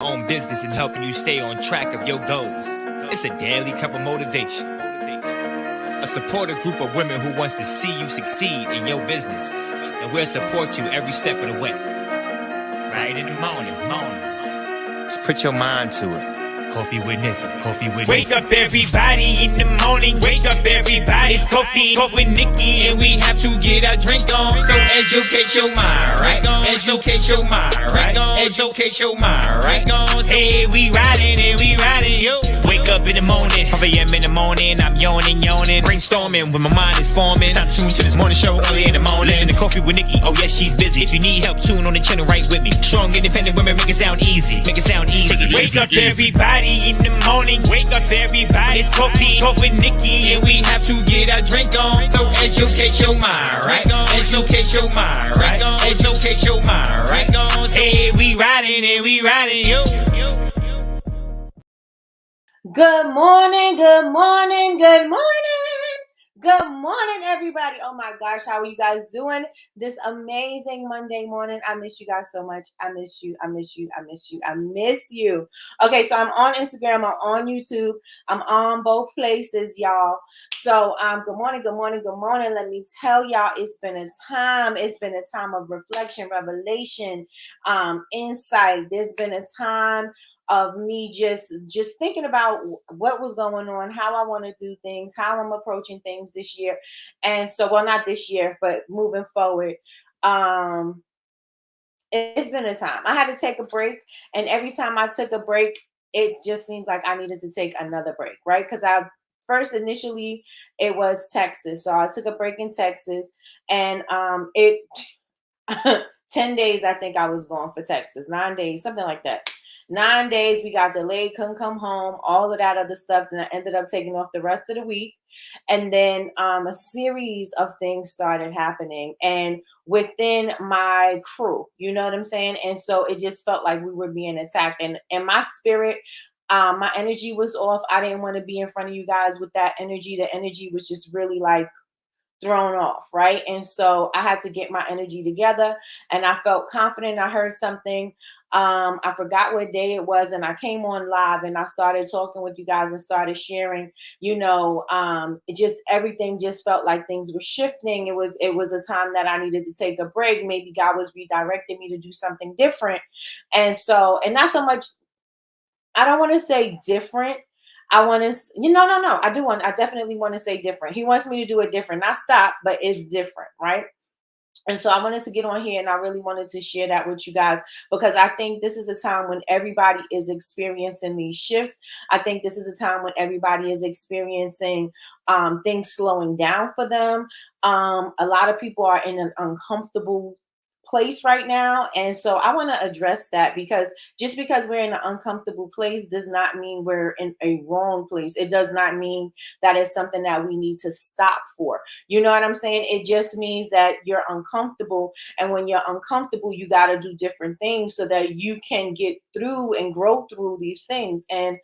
own business and helping you stay on track of your goals. It's a daily cup of motivation. A supportive group of women who wants to see you succeed in your business, and we'll support you every step of the way. Right in the morning. Just put your mind to it. Coffee with Nikkie. Wake up everybody in the morning. Wake up everybody. It's coffee with Nikkie, and we have to get our drink on. So educate your mind, right? Educate your mind, right? Educate your mind, right? Hey, we riding, yo. Wake up in the morning, 5 a.m. in the morning. I'm yawning, brainstorming when my mind is forming. Time to tune to this morning show early in the morning. Listen to Coffee with Nikkie. Oh yeah, she's busy. If you need help, tune on the channel right with me. Strong, independent women make it sound easy. Take it Wake up everybody in the morning. Wake up everybody. It's coffee with Nikkie, and we have to get our drink on. So educate your mind, right? Educate your mind, right? Educate your mind, right? Hey, we riding, yo. Good morning, everybody. Oh my gosh, how are you guys doing this amazing Monday morning? I miss you guys so much. I miss you. Okay, so I'm on Instagram, I'm on YouTube, I'm on both places, y'all. So good morning. Let me tell y'all, it's been a time of reflection, revelation, insight. There's been a time of me just thinking about what was going on, how I want to do things, how I'm approaching things this year. And so, well, not this year, but moving forward. It's been a time. I had to take a break, and every time I took a break, it just seems like I needed to take another break, right? Because initially it was Texas. So I took a break in Texas, and it 10 days, I think I was going for Texas, 9 days, something like that. 9 days, we got delayed, couldn't come home, all of that other stuff. And I ended up taking off the rest of the week. And then a series of things started happening and within my crew, you know what I'm saying? And so it just felt like we were being attacked. And in my spirit, my energy was off. I didn't want to be in front of you guys with that energy. The energy was just really like thrown off, right? And so I had to get my energy together, and I felt confident. I heard something. I forgot what day it was, and I came on live and I started talking with you guys and started sharing, it just everything just felt like things were shifting. It was a time that I needed to take a break. Maybe God was redirecting me to do something different. And so, and not so much, I don't want to say different. I want to, no. I definitely want to say different. He wants me to do it different, not stop, but it's different, right? And so I wanted to get on here, and I really wanted to share that with you guys, because I think this is a time when everybody is experiencing these shifts. I think this is a time when everybody is experiencing things slowing down for them. A lot of people are in an uncomfortable place right now, and so I want to address that, because just because we're in an uncomfortable place does not mean we're in a wrong place. It does not mean that it's something that we need to stop for. You know what I'm saying? It just means that you're uncomfortable, and when you're uncomfortable, you got to do different things so that you can get through and grow through these things. And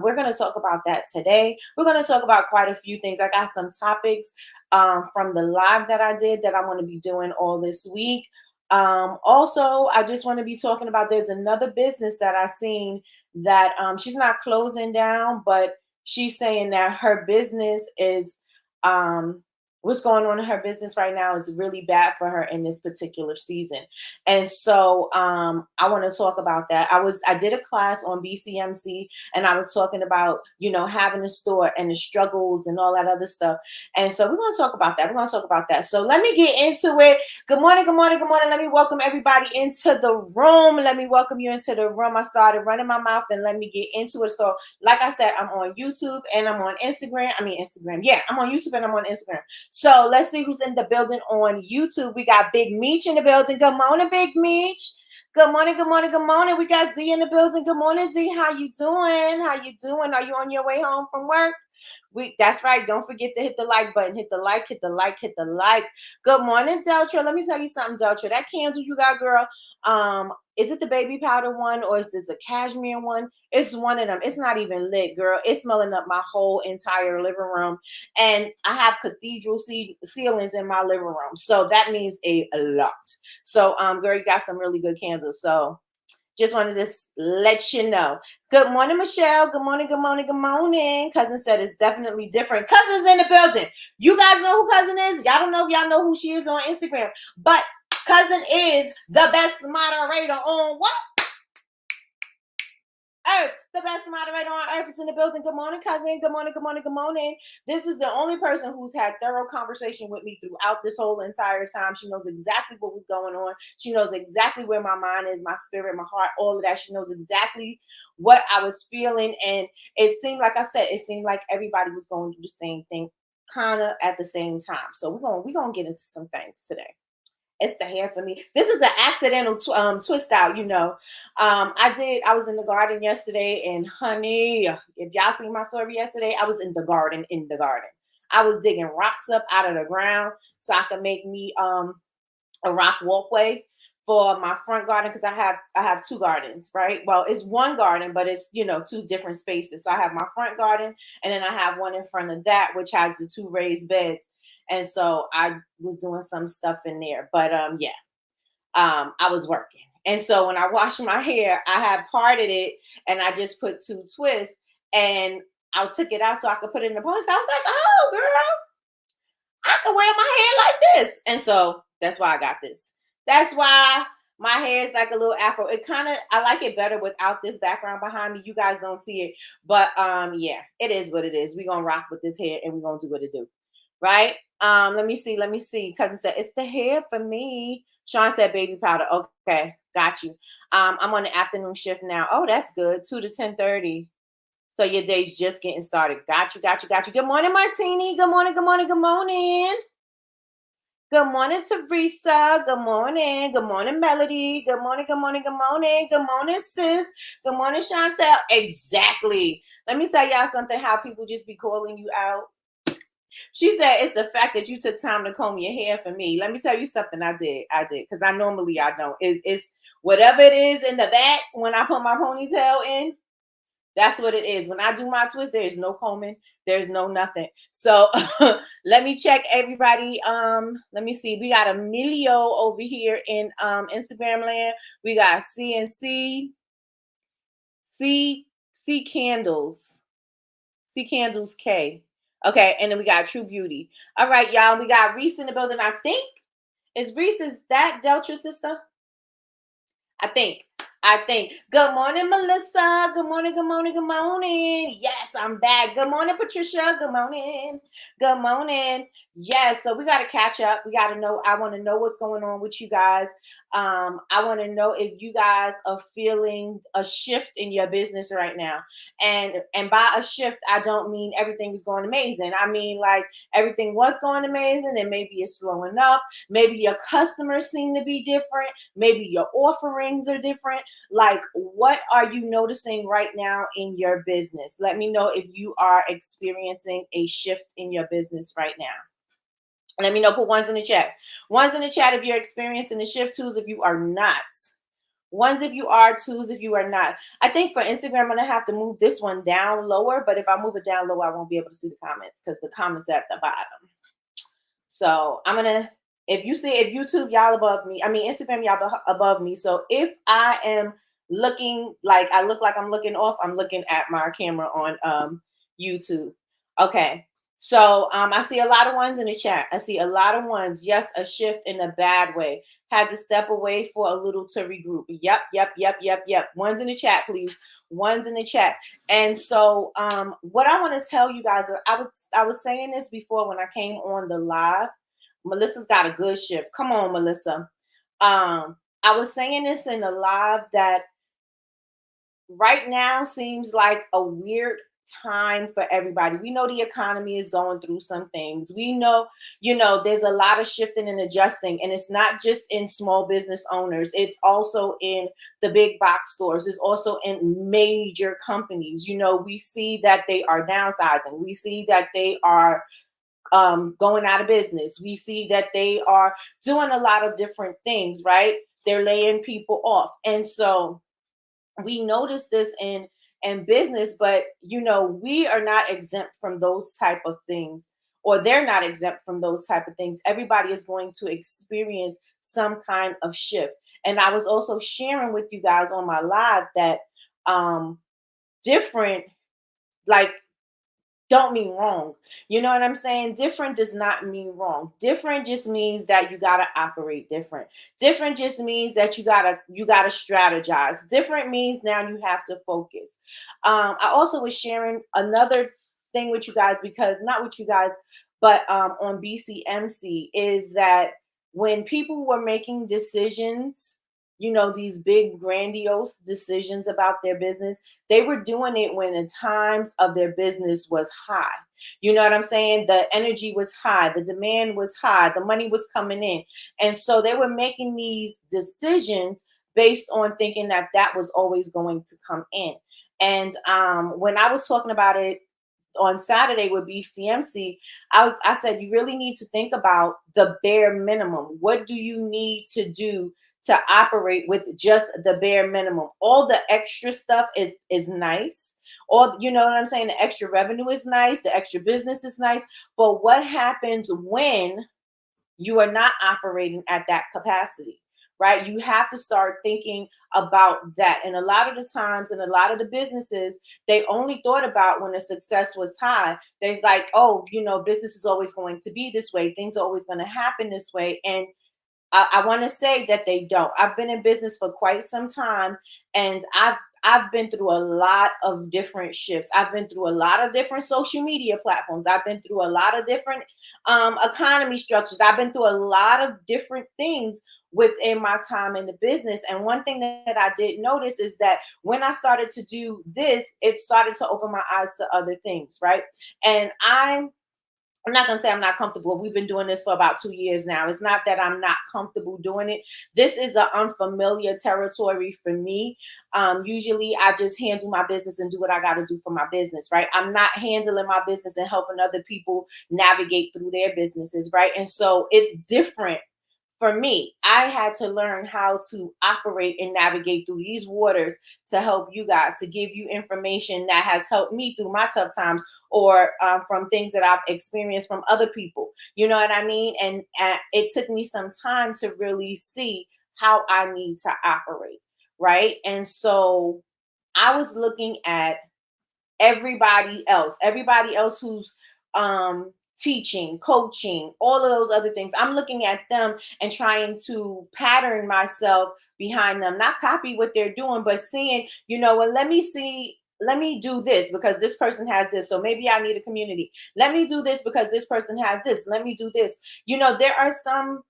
we're going to talk about that today. We're going to talk about quite a few things. I got some topics from the live that I did that I'm going to be doing all this week. Also, I just want to be talking about, there's another business that I seen that she's not closing down, but she's saying that her business is what's going on in her business right now is really bad for her in this particular season. And so I want to talk about that. I did a class on BCMC, and I was talking about, having a store and the struggles and all that other stuff. And so we're going to talk about that. So let me get into it. Good morning. Let me welcome everybody into the room. Let me welcome you into the room. I started running my mouth, and let me get into it. So like I said, I'm on YouTube and I'm on Instagram. Yeah, I'm on YouTube and I'm on Instagram. So let's see who's in the building on YouTube. We got Big Meech in the building. Good morning, Big Meech. Good morning. We got Z in the building. Good morning, Z. How you doing? Are you on your way home from work? That's right. Don't forget to hit the like button. Hit the like. Good morning, Deltra. Let me tell you something, Deltra. That candle you got, girl. Is it the baby powder one, or is this a cashmere one? It's one of them. It's not even lit, girl. It's smelling up my whole entire living room. And I have cathedral ceilings in my living room. So that means a lot. So, girl, you got some really good candles. So Just wanted to let you know. Good morning, Michelle. Good morning, good morning, good morning. Cousin said it's definitely different. Cousin's in the building. You guys know who Cousin is? Y'all don't know if y'all know who she is on Instagram. But Cousin is the best moderator on what? Earth. The best moderator on earth is in the building. Good morning, cousin. Good morning, good morning, good morning. This is the only person who's had thorough conversation with me throughout this whole entire time. She knows exactly what was going on. She knows exactly where my mind is, my spirit, my heart, all of that. She knows exactly what I was feeling. And it seemed like I said, it seemed like everybody was going through the same thing kind of at the same time. So we're gonna get into some things today. It's the hair for me. This is an accidental twist out, you know. I was in the garden yesterday, and honey, if y'all seen my story yesterday, I was in the garden. I was digging rocks up out of the ground so I could make me a rock walkway for my front garden, because I have two gardens, right? Well, it's one garden, but it's, you know, two different spaces. So I have my front garden, and then I have one in front of that, which has the two raised beds. And so I was doing some stuff in there. But I was working. And so when I washed my hair, I had parted it and I just put two twists, and I took it out so I could put it in the ponytail. I was like, oh girl, I can wear my hair like this. And so that's why I got this. That's why my hair is like a little afro. It kind of, I like it better without this background behind me. You guys don't see it, but yeah, it is what it is. We're gonna rock with this hair and we're gonna do what it do. Right? Let me see. Cousin said it's the hair for me. Sean said baby powder. Okay, got you. I'm on the afternoon shift now. Oh, that's good. 2 to 10:30. So your day's just getting started. Got you. Good morning, Martini. Good morning. Good morning, Teresa. Good morning. Good morning, Melody. Good morning. Good morning, sis. Good morning, Chantel. Exactly. Let me tell y'all something, how people just be calling you out. She said it's the fact that you took time to comb your hair for me. Let me tell you something I did. Because I don't. It's whatever it is in the back when I put my ponytail in. That's what it is. When I do my twist, there's no combing. There's no nothing. So let me check everybody. Let me see. We got Emilio over here in Instagram land. We got CNC. C Candles. C Candles K. Okay, and then we got True Beauty. All right, y'all. We got Reese in the building. I think is that Deltra sister? I think. Good morning, Melissa. Good morning. Yes, I'm back. Good morning, Patricia. Good morning. Yes, so we got to catch up. We got to know. I want to know what's going on with you guys. I want to know if you guys are feeling a shift in your business right now. And by a shift, I don't mean everything is going amazing. I mean, like, everything was going amazing and maybe it's slowing up. Maybe your customers seem to be different. Maybe your offerings are different. Like, what are you noticing right now in your business? Let me know if you are experiencing a shift in your business right now. Let me know. Put ones in the chat. Ones in the chat if you're experiencing a shift. Twos if you are not. Ones if you are. Twos if you are not. I think for Instagram, I'm going to have to move this one down lower. But if I move it down lower, I won't be able to see the comments because the comments are at the bottom. So I'm going to, if YouTube, y'all above me. I mean, Instagram, y'all above me. So if I am looking like I look like I'm looking off, I'm looking at my camera on YouTube. Okay. So I see a lot of ones in the chat. I see a lot of ones. Yes, a shift in a bad way. Had to step away for a little to regroup. Yep. Ones in the chat, please. Ones in the chat. And so what I want to tell you guys, I was saying this before when I came on the live. Melissa's got a good shift. Come on, Melissa. I was saying this in the live that right now seems like a weird time for everybody. We know the economy is going through some things. We know, there's a lot of shifting and adjusting, and it's not just in small business owners. It's also in the big box stores. It's also in major companies. We see that they are downsizing. We see that they are going out of business. We see that they are doing a lot of different things, right? They're laying people off. And so we notice this in business, but we are not exempt from those type of things, or they're not exempt from those type of things. Everybody is going to experience some kind of shift. And I was also sharing with you guys on my live that different, like, don't mean wrong. You know what I'm saying? Different does not mean wrong. Different just means that you gotta operate different. Different just means that you gotta strategize. Different means now you have to focus. I also was sharing another thing with you guys, because not with you guys, but on BCMC, is that when people were making decisions, these big grandiose decisions about their business, they were doing it when the times of their business was high. You know what I'm saying? The energy was high, the demand was high, the money was coming in. And so they were making these decisions based on thinking that that was always going to come in. And when I was talking about it on Saturday with BCMC, I said, you really need to think about the bare minimum. What do you need to do to operate with just the bare minimum? All the extra stuff is nice. All, you know what I'm saying? The extra revenue is nice, the extra business is nice. But what happens when you are not operating at that capacity? Right? You have to start thinking about that. And a lot of the times, in a lot of the businesses, they only thought about when the success was high. They're like, oh, business is always going to be this way, things are always going to happen this way. And I want to say that they don't. I've been in business for quite some time, and I've been through a lot of different shifts. I've been through a lot of different social media platforms. I've been through a lot of different economy structures. I've been through a lot of different things within my time in the business. And one thing that I did notice is that when I started to do this, it started to open my eyes to other things, right? And I'm not going to say I'm not comfortable. We've been doing this for about 2 years now. It's not that I'm not comfortable doing it. This is an unfamiliar territory for me. Usually I just handle my business and do what I got to do for my business, right? I'm not handling my business and helping other people navigate through their businesses, right? And so it's different for me. I had to learn how to operate and navigate through these waters to help you guys, to give you information that has helped me through my tough times, or from things that I've experienced from other people. You know what I mean? And it took me some time to really see how I need to operate, right? And so I was looking at everybody else who's teaching, coaching, all of those other things. I'm looking at them and trying to pattern myself behind them, not copy what they're doing, but seeing, well, let me do this because this person has this, so maybe I need a community. Let me do this because this person has this. Let me do this. There are some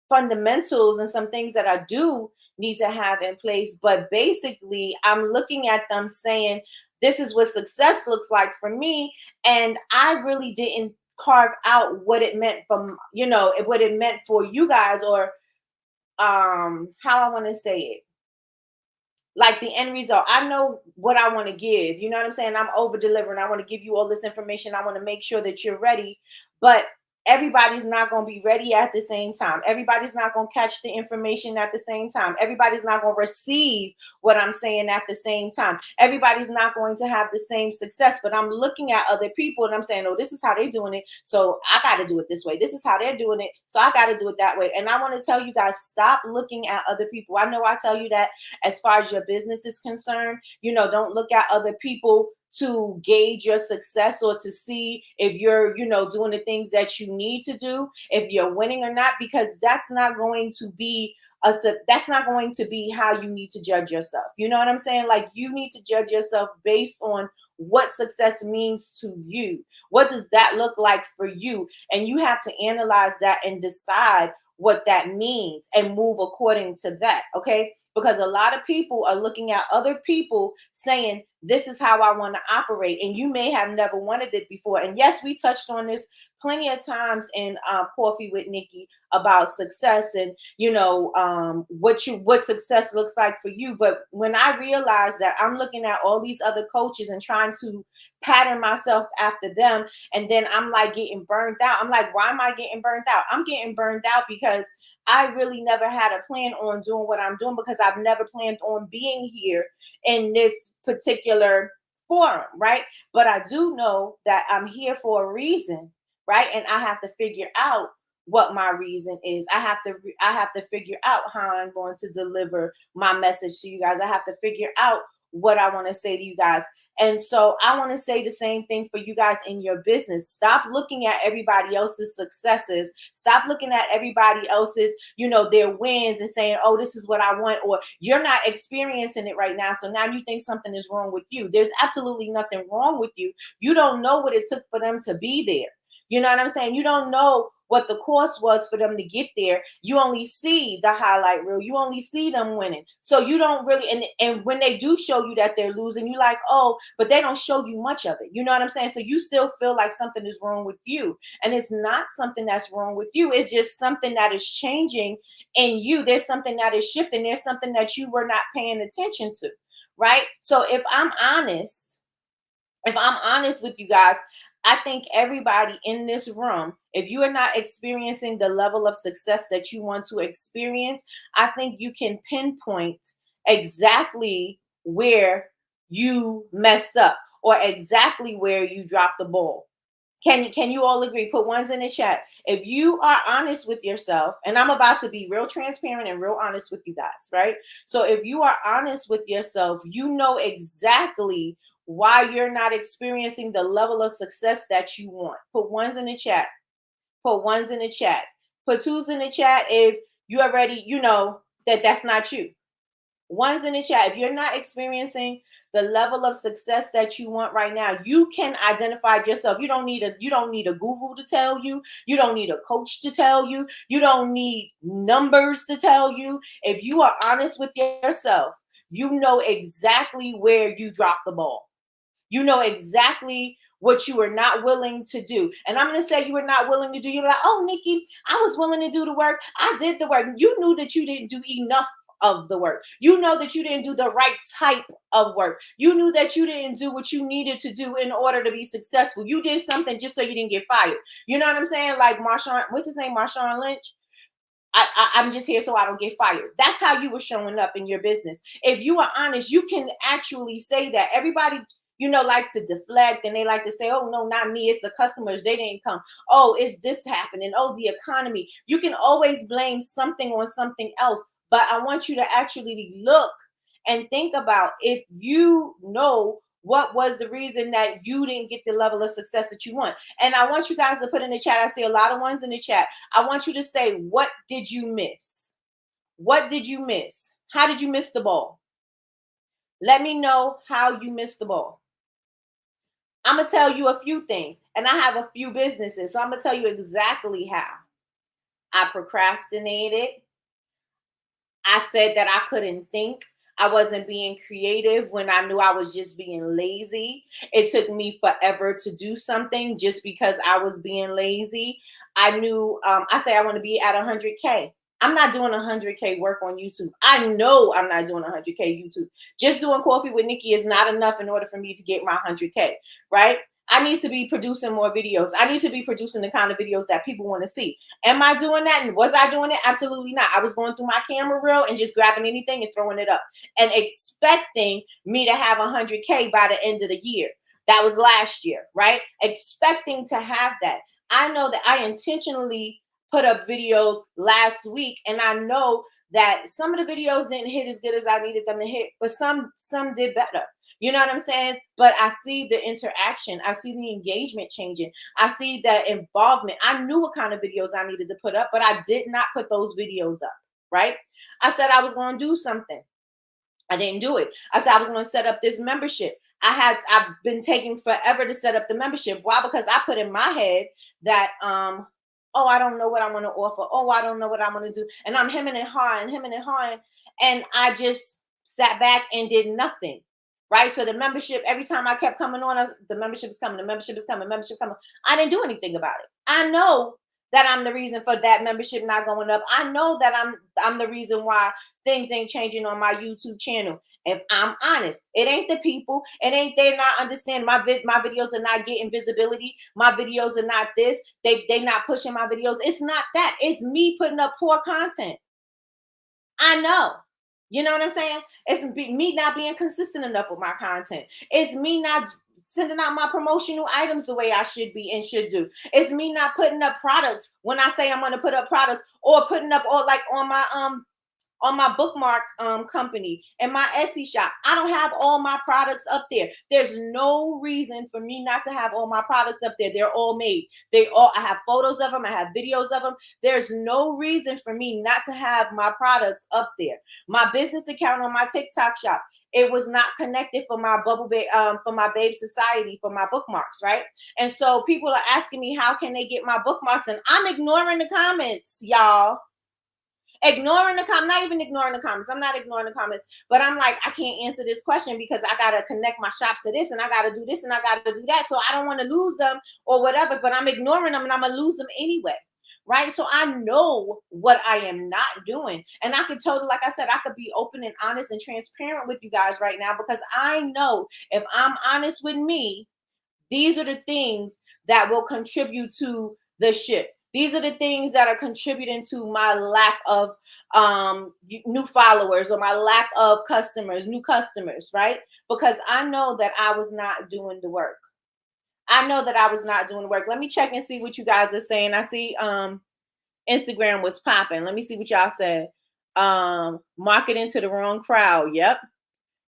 fundamentals and some things that I do need to have in place. But basically, I'm looking at them saying, this is what success looks like for me. And I really didn't carve out what it meant what it meant for you guys, or how I want to say it, like the end result. I know what I want to give. You know what I'm saying? I'm over delivering. I want to give you all this information. I want to make sure that you're ready. But everybody's not going to be ready at the same time. Everybody's not going to catch the information at the same time. Everybody's not going to receive what I'm saying at the same time. Everybody's not going to have the same success. But I'm looking at other people and I'm saying, oh, this is how they're doing it, so I got to do it this way. This is how they're doing it, so I got to do it that way. And I want to tell you guys, stop looking at other people. I know I tell you that as far as your business is concerned, don't look at other people to gauge your success or to see if you're, doing the things that you need to do, if you're winning or not, because that's not going to be how you need to judge yourself. You know what I'm saying? Like, you need to judge yourself based on what success means to you. What does that look like for you? And you have to analyze that and decide what that means and move according to that. Okay. Because a lot of people are looking at other people saying, this is how I want to operate. And you may have never wanted it before. And yes, we touched on this plenty of times in Coffee with Nikki about success and, what success looks like for you. But when I realized that I'm looking at all these other coaches and trying to pattern myself after them, and then I'm like getting burned out. I'm like, why am I getting burned out? I'm getting burned out because I really never had a plan on doing what I'm doing, because I've never planned on being here in this particular forum, right? But I do know that I'm here for a reason, right? And I have to figure out what my reason is. I have to figure out how I'm going to deliver my message to you guys. I have to figure out what I want to say to you guys. And so I want to say the same thing for you guys in your business. Stop looking at everybody else's successes. Stop looking at everybody else's, their wins and saying, oh, this is what I want, or you're not experiencing it right now. So now you think something is wrong with you. There's absolutely nothing wrong with you. You don't know what it took for them to be there. You know what I'm saying? You don't know what the cost was for them to get there. You only see the highlight reel. You only see them winning. So you don't really, and when they do show you that they're losing, you like, oh, but they don't show you much of it. You know what I'm saying? So you still feel like something is wrong with you. And it's not something that's wrong with you. It's just something that is changing in you. There's something that is shifting. There's something that you were not paying attention to, right? So if I'm honest with you guys, I think everybody in this room, if you are not experiencing the level of success that you want to experience, I think you can pinpoint exactly where you messed up or exactly where you dropped the ball. Can you all agree? Put ones in the chat. If you are honest with yourself, and I'm about to be real transparent and real honest with you guys, right? So if you are honest with yourself, you know exactly why you're not experiencing the level of success that you want. Put ones in the chat. Put ones in the chat. Put twos in the chat if you already, that that's not you. Ones in the chat. If you're not experiencing the level of success that you want right now, you can identify yourself. You don't need a guru to tell you. You don't need a coach to tell you. You don't need numbers to tell you. If you are honest with yourself, you know exactly where you dropped the ball. You know exactly what you were not willing to do. And I'm going to say you were not willing to do. You're like, oh, Nikki, I was willing to do the work. I did the work. You knew that you didn't do enough of the work. You know that you didn't do the right type of work. You knew that you didn't do what you needed to do in order to be successful. You did something just so you didn't get fired. You know what I'm saying? Like Marshawn, what's his name? Marshawn Lynch. I'm just here so I don't get fired. That's how you were showing up in your business. If you are honest, you can actually say that. Everybody, likes to deflect and they like to say, oh, no, not me. It's the customers. They didn't come. Oh, it's this happening. Oh, the economy. You can always blame something on something else. But I want you to actually look and think about if you know what was the reason that you didn't get the level of success that you want. And I want you guys to put in the chat. I see a lot of ones in the chat. I want you to say, what did you miss? What did you miss? How did you miss the ball? Let me know how you missed the ball. I'm going to tell you a few things, and I have a few businesses, so I'm going to tell you exactly how. I procrastinated. I said that I couldn't think. I wasn't being creative when I knew I was just being lazy. It took me forever to do something just because I was being lazy. I knew, I say I want to be at 100K. I'm not doing 100K work on YouTube. I know I'm not doing 100K YouTube. Just doing Coffee with Nikki is not enough in order for me to get my 100K, right? I need to be producing more videos. I need to be producing the kind of videos that people want to see. Am I doing that? And was I doing it? Absolutely not. I was going through my camera reel and just grabbing anything and throwing it up and expecting me to have 100K by the end of the year. That was last year, right? Expecting to have that. I know that I intentionally put up videos last week, and I know that some of the videos didn't hit as good as I needed them to hit, but some did better. You know what I'm saying? But I see the interaction. I see the engagement changing. I see the involvement. I knew what kind of videos I needed to put up, but I did not put those videos up, right? I said I was going to do something. I didn't do it. I said I was going to set up this membership. I've been taking forever to set up the membership. Why? Because I put in my head that, oh, I don't know what I want to offer. Oh, I don't know what I want to do. And I'm hemming and hawing. And I just sat back and did nothing. Right. So the membership, every time I kept coming on, the membership is coming, the membership is coming, membership coming. I didn't do anything about it. I know that I'm the reason for that membership not going up. I know that I'm the reason why things ain't changing on my YouTube channel. If I'm honest, it ain't the people. It ain't they not understand my videos are not getting visibility. My videos are not this. They not pushing my videos. It's not that. It's me putting up poor content. I know. You know what I'm saying? It's me not being consistent enough with my content. It's me not sending out my promotional items the way I should be and should do. It's me not putting up products when I say I'm going to put up products, or putting up, or like on my bookmark company and my Etsy shop. I don't have all my products up there. There's no reason for me not to have all my products up there. They're all made. I have photos of them. I have videos of them. There's no reason for me not to have my products up there. My business account on my TikTok shop, it was not connected for my for my Babe Society, for my bookmarks, right? And so people are asking me, how can they get my bookmarks? And I'm ignoring the comments, y'all. Not even ignoring the comments. I'm not ignoring the comments, but I'm like, I can't answer this question because I got to connect my shop to this, and I got to do this, and I got to do that. So I don't want to lose them or whatever, but I'm ignoring them, and I'm going to lose them anyway. Right. So I know what I am not doing. And I could totally, like I said, I could be open and honest and transparent with you guys right now, because I know if I'm honest with me, these are the things that will contribute to the shift. These are the things that are contributing to my lack of new followers, or my lack of new customers, right? Because I know that I was not doing the work. I know that I was not doing the work. Let me check and see what you guys are saying. I see Instagram was popping. Let me see what y'all said. Marketing to the wrong crowd. Yep.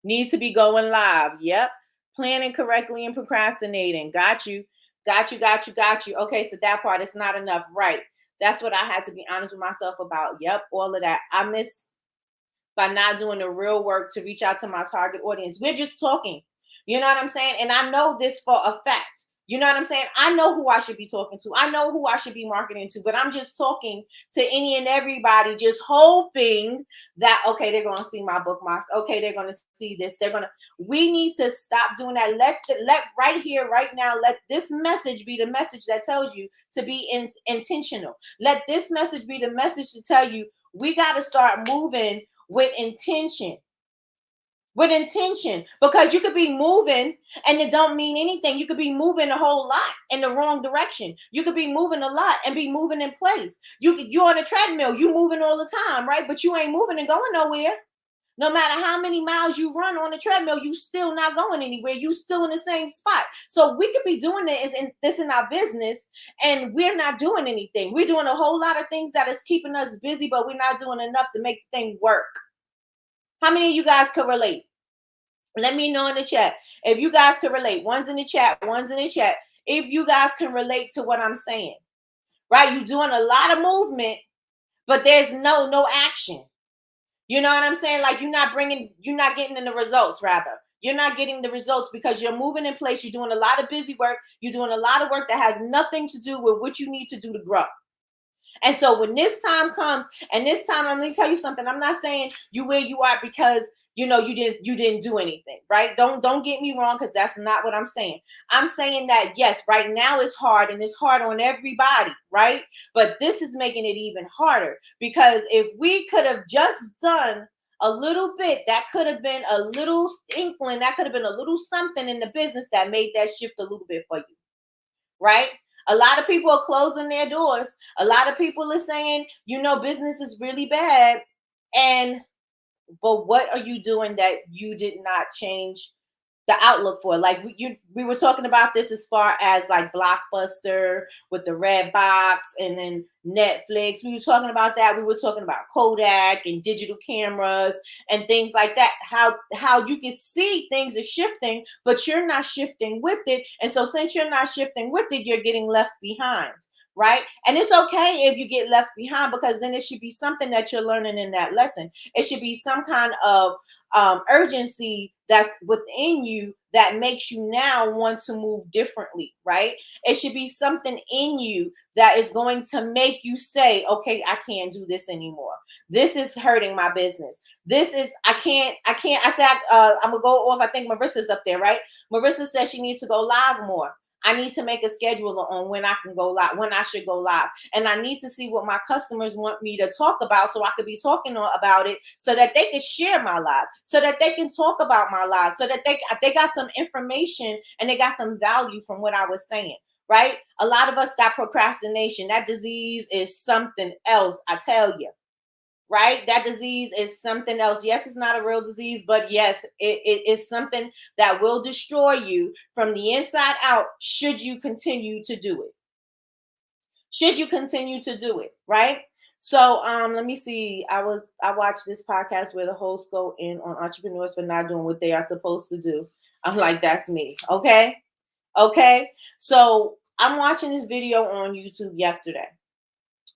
Needs to be going live. Yep. Planning correctly and procrastinating. Got you. Okay, so that part is not enough. Right. That's what I had to be honest with myself about. Yep, all of that. I miss by not doing the real work to reach out to my target audience. We're just talking. You know what I'm saying? And I know this for a fact. You know what I'm saying? I know who I should be talking to. I know who I should be marketing to, but I'm just talking to any and everybody, just hoping that, okay, they're going to see my bookmarks. Okay, they're going to see this. We need to stop doing that. Let right here, right now, let this message be the message that tells you to be intentional. Let this message be the message to tell you we got to start moving with intention. Because you could be moving and it don't mean anything. You could be moving a whole lot in the wrong direction. You could be moving a lot and be moving in place. You're on a treadmill, you moving all the time, right? But you ain't moving and going nowhere. No matter how many miles you run on a treadmill, you still not going anywhere. You still in the same spot. So we could be doing this in our business, and we're not doing anything. We're doing a whole lot of things that is keeping us busy, but we're not doing enough to make the thing work. How many of you guys could relate? Let me know in the chat if you guys could relate. One's in the chat. If you guys can relate to what I'm saying, right? You're doing a lot of movement, but there's no action. You know what I'm saying? Like you're not getting in the results, rather. You're not getting the results because you're moving in place. You're doing a lot of busy work. You're doing a lot of work that has nothing to do with what you need to do to grow. And so when this time comes, and this time, let me tell you something. I'm not saying you where you are because you didn't do anything, right? Don't get me wrong, because that's not what I'm saying. I'm saying that yes, right now it's hard, and it's hard on everybody, right? But this is making it even harder, because if we could have just done a little bit, that could have been a little inkling, that could have been a little something in the business that made that shift a little bit for you, right? A lot of people are closing their doors. A lot of people are saying, business is really bad. But what are you doing that you did not change the outlook for? Like we were talking about this as far as like Blockbuster with the red box, and then Netflix. We were talking about that. We were talking about Kodak and digital cameras and things like that. How you can see things are shifting, but you're not shifting with it. And so since you're not shifting with it, you're getting left behind. Right. And it's okay if you get left behind, because then it should be something that you're learning in that lesson. It should be some kind of urgency that's within you that makes you now want to move differently. Right. It should be something in you that is going to make you say, okay, I can't do this anymore. This is hurting my business. I can't. I said, I'm gonna go off. I think Marissa's up there, right? Marissa says she needs to go live more. I need to make a schedule on when I can go live, when I should go live. And I need to see what my customers want me to talk about, so I could be talking about it, so that they can share my live, so that they can talk about my live, so that they got some information and they got some value from what I was saying, right? A lot of us got procrastination. That disease is something else, I tell you. right? That disease is something else. Yes, it's not a real disease, but yes, it is something that will destroy you from the inside out should you continue to do it. Should you continue to do it, right? So let me see. I watched this podcast where the hosts go in on entrepreneurs for not doing what they are supposed to do. I'm like, that's me. Okay. Okay. So I'm watching this video on YouTube yesterday,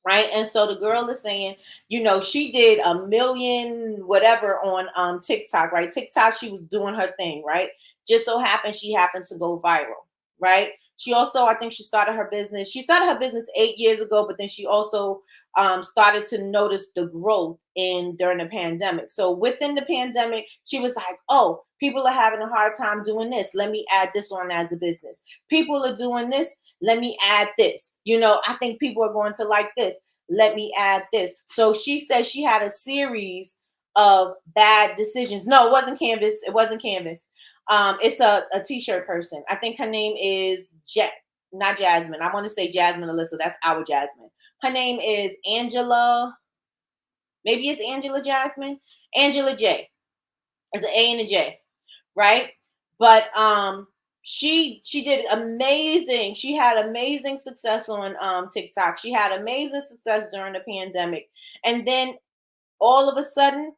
right? And so the girl is saying, she did a million whatever on TikTok, right? TikTok, she was doing her thing, right? Just so happened she happened to go viral, right? She also, I think she started her business. She started her business 8 years ago, but then she also started to notice the growth in during the pandemic. So within the pandemic, she was like, oh, people are having a hard time doing this. Let me add this on as a business. People are doing this. Let me add this. I think people are going to like this. Let me add this. So she said she had a series of bad decisions. No, it wasn't Canvas. It wasn't Canvas. It's a t-shirt person. I think her name is not Jasmine. I want to say Jasmine Alyssa. That's our Jasmine. Her name is Angela. Maybe it's Angela Jasmine. Angela J. It's an A and a J, right? But she did amazing. She had amazing success on TikTok. She had amazing success during the pandemic. And then all of a sudden,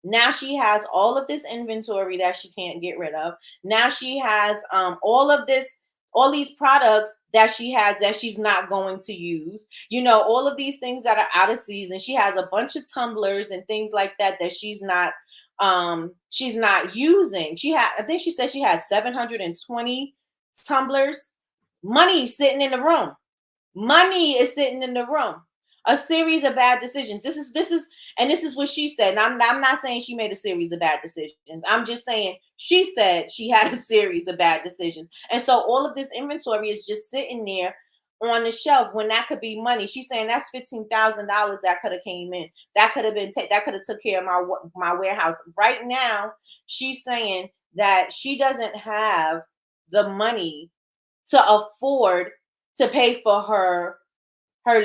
now she has all of this inventory that she can't get rid of. Now she has all these products that she has that she's not going to use. All of these things that are out of season. She has a bunch of tumblers and things like that she's not using. I think she said she has 720 tumblers. Money sitting in the room. Money is sitting in the room. A series of bad decisions. This is what she said. And I'm not saying she made a series of bad decisions. I'm just saying she said she had a series of bad decisions. And so all of this inventory is just sitting there on the shelf when that could be money. She's saying that's $15,000 that could have came in. That could have been that could have took care of my warehouse. Right now, she's saying that she doesn't have the money to afford to pay for her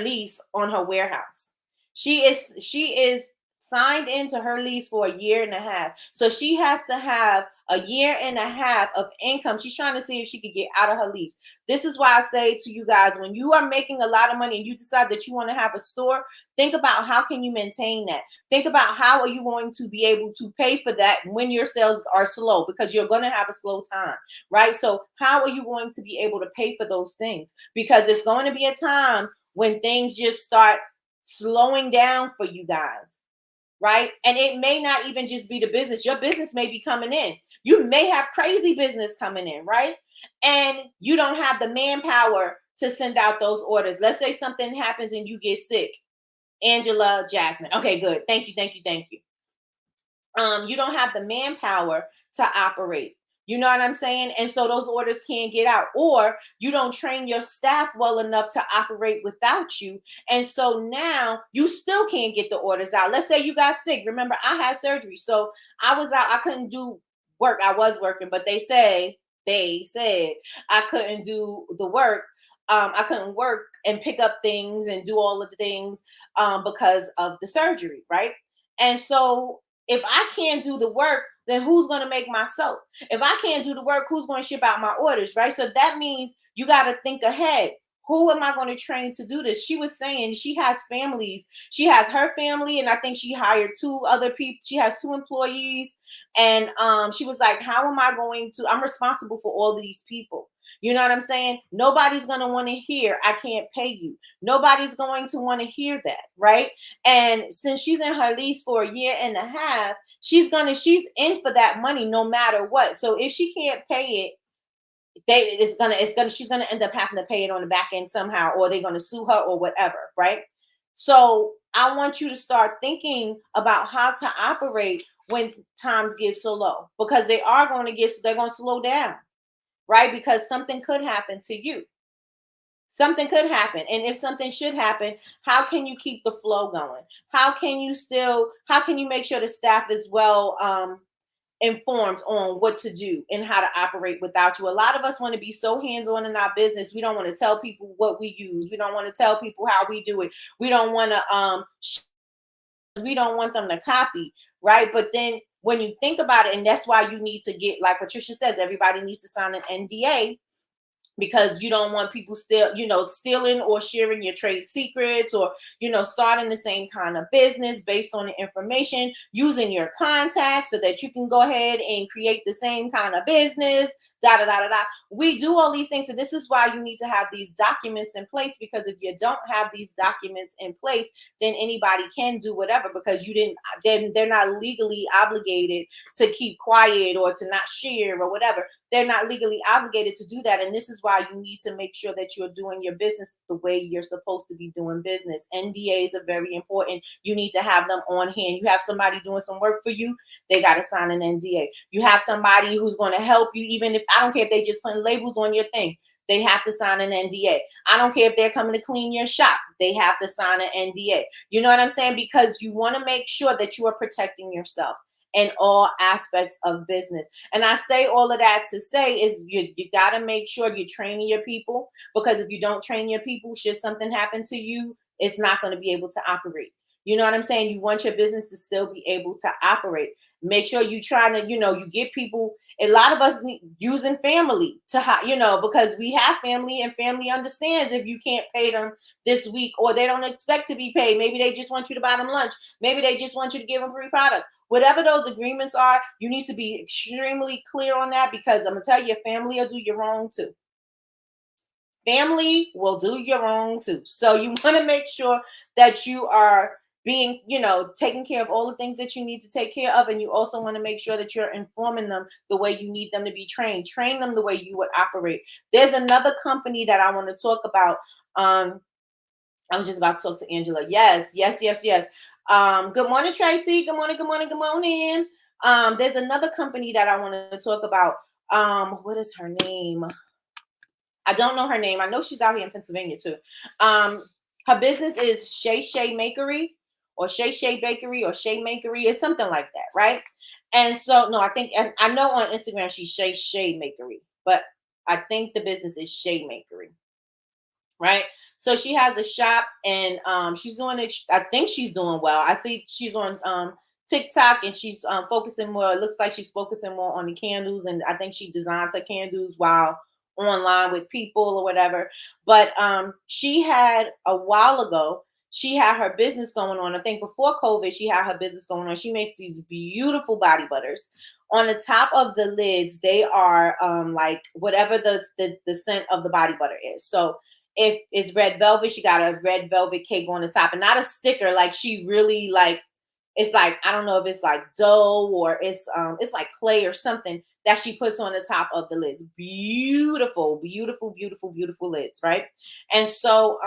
lease on her warehouse. She is signed into her lease for a year and a half. So she has to have a year and a half of income. She's trying to see if she could get out of her lease. This is why I say to you guys, when you are making a lot of money and you decide that you want to have a store, think about how can you maintain that. Think about how are you going to be able to pay for that when your sales are slow, because you're going to have a slow time, right? So how are you going to be able to pay for those things? Because it's going to be a time when things just start slowing down for you guys, right? And it may not even just be the business. Your business may be coming in. You may have crazy business coming in, right? And you don't have the manpower to send out those orders. Let's say something happens and you get sick. Angela Jasmine. Okay, good. Thank you. You don't have the manpower to operate. You know what I'm saying? And so those orders can't get out, or you don't train your staff well enough to operate without you. And so now you still can't get the orders out. Let's say you got sick. Remember, I had surgery. So I was out. I couldn't do work. I was working, but they said I couldn't do the work. I couldn't work and pick up things and do all of the things because of the surgery, right? And so if I can't do the work, then who's going to make my soap? If I can't do the work, who's going to ship out my orders, right? So that means you got to think ahead. Who am I going to train to do this? She was saying she has families. She has her family, and I think she hired 2 other people. She has 2 employees. And she was like, how am I going to, I'm responsible for all of these people. You know what I'm saying? Nobody's going to want to hear, I can't pay you. Nobody's going to want to hear that, right? And since she's in her lease for a year and a half, she's in for that money no matter what. So if she can't pay it, she's gonna end up having to pay it on the back end somehow, or they're gonna sue her or whatever, right? So I want you to start thinking about how to operate when times get so low, because they're going to slow down, right? Because something could happen to you. Something could happen. And if something should happen, how can you keep the flow going? How can you make sure the staff is well informed on what to do and how to operate without you? A lot of us want to be so hands-on in our business. We don't want to tell people what we use. We don't want to tell people how we do it. We don't want to we don't want them to copy, right? But then when you think about it, and that's why you need to get, like Patricia says, everybody needs to sign an NDA, because you don't want people still, stealing or sharing your trade secrets, or, starting the same kind of business based on the information, using your contacts so that you can go ahead and create the same kind of business, da da da da da. We do all these things. So this is why you need to have these documents in place, because if you don't have these documents in place, then anybody can do whatever, because you didn't, then they're not legally obligated to keep quiet or to not share or whatever. They're not legally obligated to do that. And this is why you need to make sure that you're doing your business the way you're supposed to be doing business. NDAs are very important. You need to have them on hand. You have somebody doing some work for you, they got to sign an NDA. You have somebody who's going to help you, even if, I don't care if they just put labels on your thing, they have to sign an NDA. I don't care if they're coming to clean your shop, they have to sign an NDA. You know what I'm saying? Because you want to make sure that you are protecting yourself in all aspects of business. And I say all of that to say is you got to make sure you're training your people, because if you don't train your people, should something happen to you, it's not going to be able to operate. You know what I'm saying? You want your business to still be able to operate. Make sure you trying to, you get people. A lot of us using family to, because we have family, and family understands if you can't pay them this week, or they don't expect to be paid. Maybe they just want you to buy them lunch. Maybe they just want you to give them free product. Whatever those agreements are, you need to be extremely clear on that, because I'm going to tell you, your family will do you wrong too. Family will do you wrong too. So you want to make sure that you are being, taking care of all the things that you need to take care of. And you also want to make sure that you're informing them the way you need them to be trained. Train them the way you would operate. There's another company that I want to talk about. I was just about to talk to Angela. Yes. Good morning, Tracy. Good morning. There's another company that I want to talk about. What is her name? I don't know her name. I know she's out here in Pennsylvania too. Her business is Shay Makery, or Shay Bakery, or Shay Makery, or something like that, right? And so, no, I know on Instagram she's Shay Makery, but I think the business is Shay Makery, right? So she has a shop, and she's doing it. I think she's doing well. I see she's on TikTok, and she's focusing more. It looks like she's focusing more on the candles, and I think she designs her candles while online with people or whatever. But she had a while ago, she had her business going on. I think before COVID, she had her business going on. She makes these beautiful body butters. On the top of the lids, they are like whatever the scent of the body butter is. So if it's red velvet, she got a red velvet cake on the top, and not a sticker. Like she really like, it's like, I don't know if it's like dough or it's like clay or something that she puts on the top of the lids. Beautiful lids, right? And so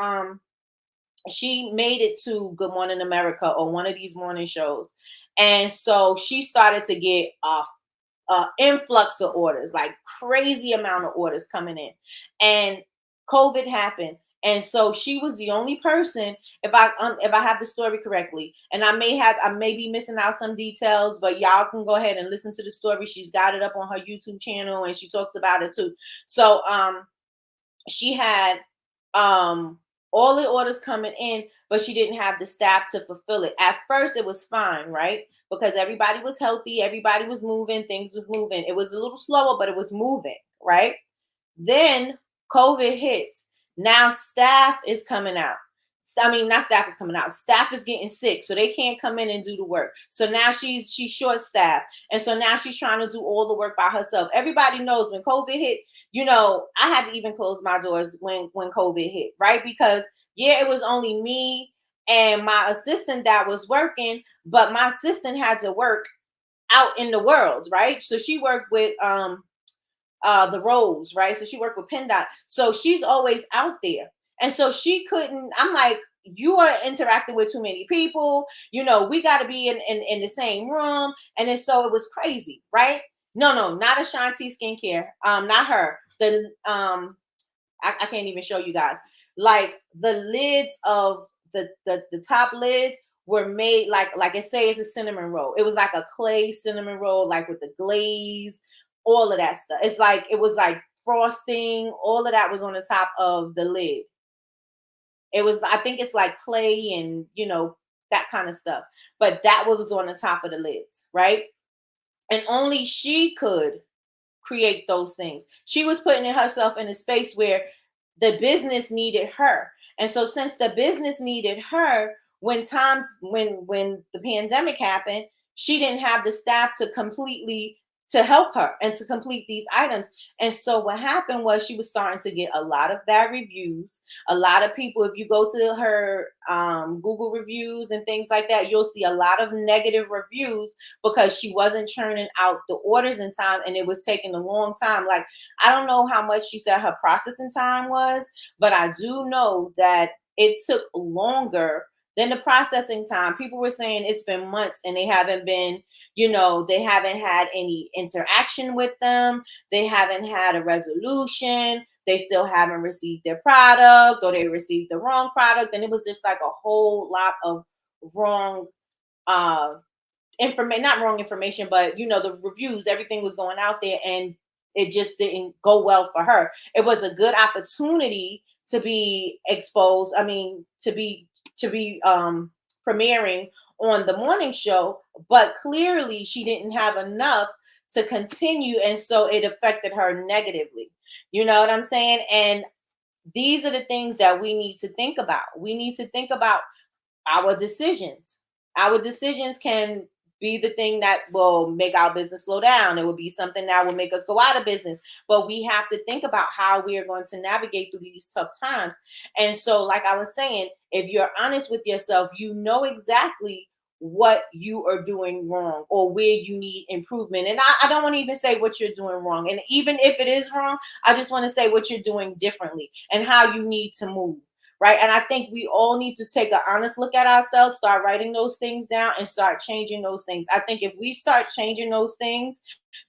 she made it to Good Morning America or one of these morning shows. And so she started to get influx of orders, like crazy amount of orders coming in. And COVID happened. And so she was the only person, if I have the story correctly, and I may be missing out some details, but y'all can go ahead and listen to the story. She's got it up on her YouTube channel, and she talks about it too. So she had all the orders coming in, but she didn't have the staff to fulfill it. At first, it was fine, right? Because everybody was healthy, everybody was moving, things was moving. It was a little slower, but it was moving, right? Then COVID hits. Now staff is coming out. I mean, not staff is coming out. Staff is getting sick, so they can't come in and do the work. So now she's short staffed, and so now she's trying to do all the work by herself. Everybody knows when COVID hit, I had to even close my doors when COVID hit, right? Because it was only me and my assistant that was working, but my assistant had to work out in the world, right? So she worked with the roads, right? So she worked with PennDOT. So she's always out there. And so she couldn't, I'm like, you are interacting with too many people. We got to be in the same room. And then so it was crazy, right? No, not Ashanti Skincare. Not her. I can't even show you guys. Like the lids of the top lids were made like I say, it's a cinnamon roll. It was like a clay cinnamon roll, like with the glaze, all of that stuff. It's like, it was like frosting, all of that was on the top of the lid. It was, I think it's like clay and, that kind of stuff. But that was on the top of the list, right? And only she could create those things. She was putting herself in a space where the business needed her. And so since the business needed her, when the pandemic happened, she didn't have the staff to help her and to complete these items. And so what happened was she was starting to get a lot of bad reviews. A lot of people, if you go to her Google reviews and things like that, you'll see a lot of negative reviews because she wasn't churning out the orders in time and it was taking a long time. Like, I don't know how much she said her processing time was, but I do know that it took longer than the processing time. People were saying it's been months and they haven't been, they haven't had any interaction with them. They haven't had a resolution. They still haven't received their product, or they received the wrong product. And it was just like a whole lot of wrong information, not wrong information, but the reviews, everything was going out there and it just didn't go well for her. It was a good opportunity to be exposed. I mean, to be premiering on the morning show, but clearly she didn't have enough to continue, and so it affected her negatively. You know what I'm saying? And these are the things that we need to think about. We need to think about our decisions. Our decisions can be the thing that will make our business slow down. It will be something that will make us go out of business. But we have to think about how we are going to navigate through these tough times. And so, like I was saying, if you're honest with yourself, you know exactly what you are doing wrong or where you need improvement. And I don't want to even say what you're doing wrong. And even if it is wrong, I just want to say what you're doing differently and how you need to move. Right. And I think we all need to take an honest look at ourselves, start writing those things down and start changing those things. I think if we start changing those things,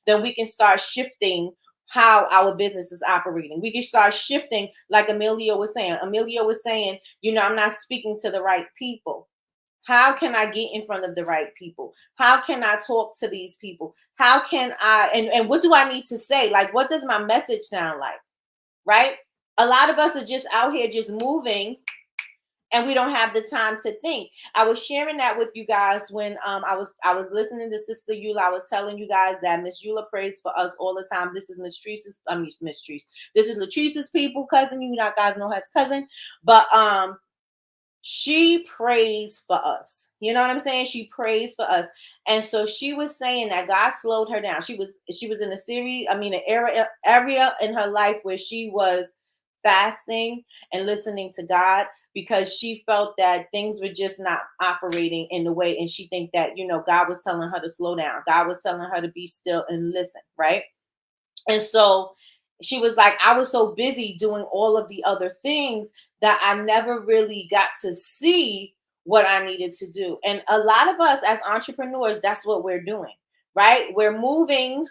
then we can start shifting how our business is operating. We can start shifting, like Amelia was saying. Amelia was saying, I'm not speaking to the right people. How can I get in front of the right people? How can I talk to these people? How can I, and what do I need to say? Like, what does my message sound like? Right? A lot of us are just out here just moving and we don't have the time to think. I was sharing that with you guys when I was listening to Sister Eula. I was telling you guys that Miss Eula prays for us all the time. This is Miss Treese's, This is Latrice's people, cousin. You guys know her as cousin. But she prays for us. You know what I'm saying? She prays for us. And so she was saying that God slowed her down. She was in an area in her life where she was fasting and listening to God because she felt that things were just not operating in the way. And she think that, God was telling her to slow down. God was telling her to be still and listen. Right. And so she was like, I was so busy doing all of the other things that I never really got to see what I needed to do. And a lot of us as entrepreneurs, that's what we're doing, right? We're moving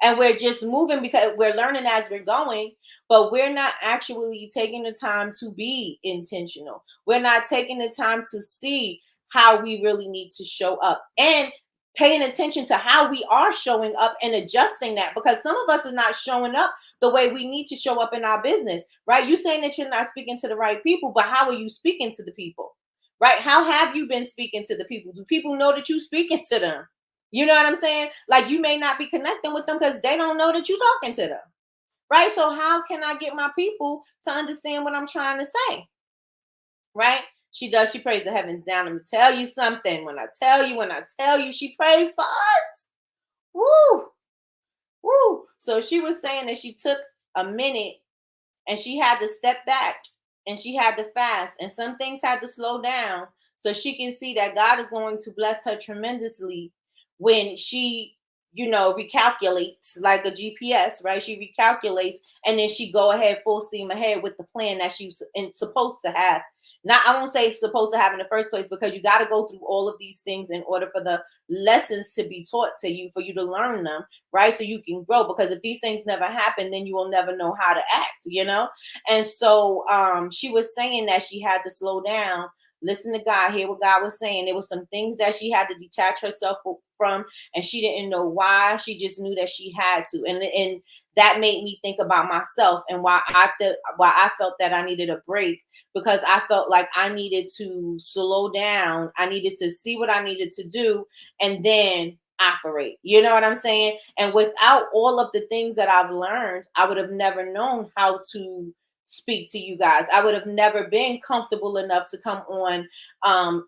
and we're just moving because we're learning as we're going, but we're not actually taking the time to be intentional. We're not taking the time to see how we really need to show up and paying attention to how we are showing up and adjusting that, because some of us are not showing up the way we need to show up in our business, right? You saying that you're not speaking to the right people, but how are you speaking to the people, right? How have you been speaking to the people? Do people know that you're speaking to them? You know what I'm saying? Like, you may not be connecting with them because they don't know that you're talking to them, right? So how can I get my people to understand what I'm trying to say, right? She prays the heavens down. I'm gonna tell you something. When I tell you, she prays for us. Woo, woo. So she was saying that she took a minute and she had to step back and she had to fast and some things had to slow down so she can see that God is going to bless her tremendously when she, recalculates like a GPS, right? She recalculates and then she go ahead full steam ahead with the plan that she's supposed to have. Now, I won't say supposed to have in the first place, because you got to go through all of these things in order for the lessons to be taught to you, for you to learn them, right? So you can grow, because if these things never happen, then you will never know how to act, And so she was saying that she had to slow down, listen to God, hear what God was saying. There was some things that she had to detach herself from, and she didn't know why. She just knew that she had to. And that made me think about myself and why I felt that I needed a break, because I felt like I needed to slow down. I needed to see what I needed to do and then operate. You know what I'm saying? And without all of the things that I've learned, I would have never known how to speak to you guys. I would have never been comfortable enough to come on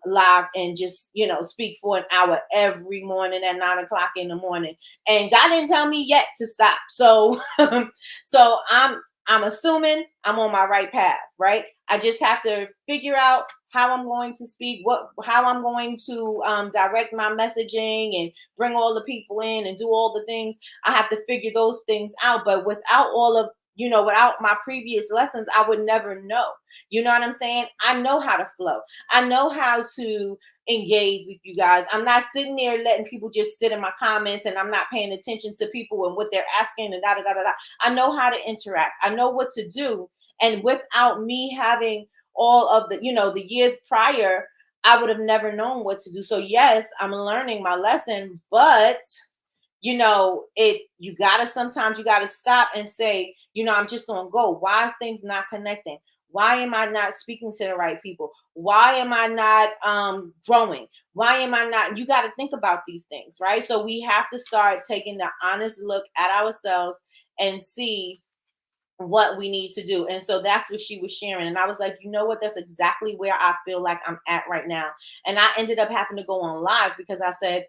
live and just, speak for an hour every morning at 9 o'clock in the morning. And God didn't tell me yet to stop. So so I'm assuming I'm on my right path, right? I just have to figure out how I'm going to speak, how I'm going to direct my messaging and bring all the people in and do all the things. I have to figure those things out. But without all of, without my previous lessons, I would never know. You know what I'm saying? I know how to flow. I know how to engage with you guys. I'm not sitting there letting people just sit in my comments, and I'm not paying attention to people and what they're asking and da da da da da. I know how to interact. I know what to do. And without me having all of the, the years prior, I would have never known what to do. So yes, I'm learning my lesson, but sometimes you gotta stop and say, I'm just gonna go. Why is things not connecting? Why am I not speaking to the right people? Why am I not growing? Why am I not? You got to think about these things, right? So we have to start taking the honest look at ourselves and see what we need to do. And so that's what she was sharing. And I was like, you know what? That's exactly where I feel like I'm at right now. And I ended up having to go on live because I said,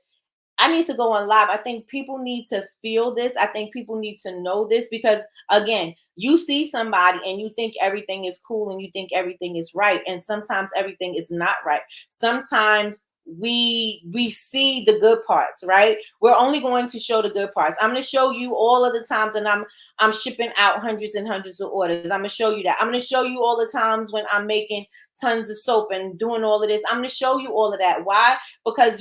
I need to go on live. I think people need to feel this. I think people need to know this because, again, you see somebody and you think everything is cool and you think everything is right. And sometimes everything is not right. Sometimes we see the good parts, right? We're only going to show the good parts. I'm going to show you all of the times and I'm shipping out hundreds and hundreds of orders. I'm going to show you that. I'm going to show you all the times when I'm making tons of soap and doing all of this. I'm going to show you all of that. Why? Because,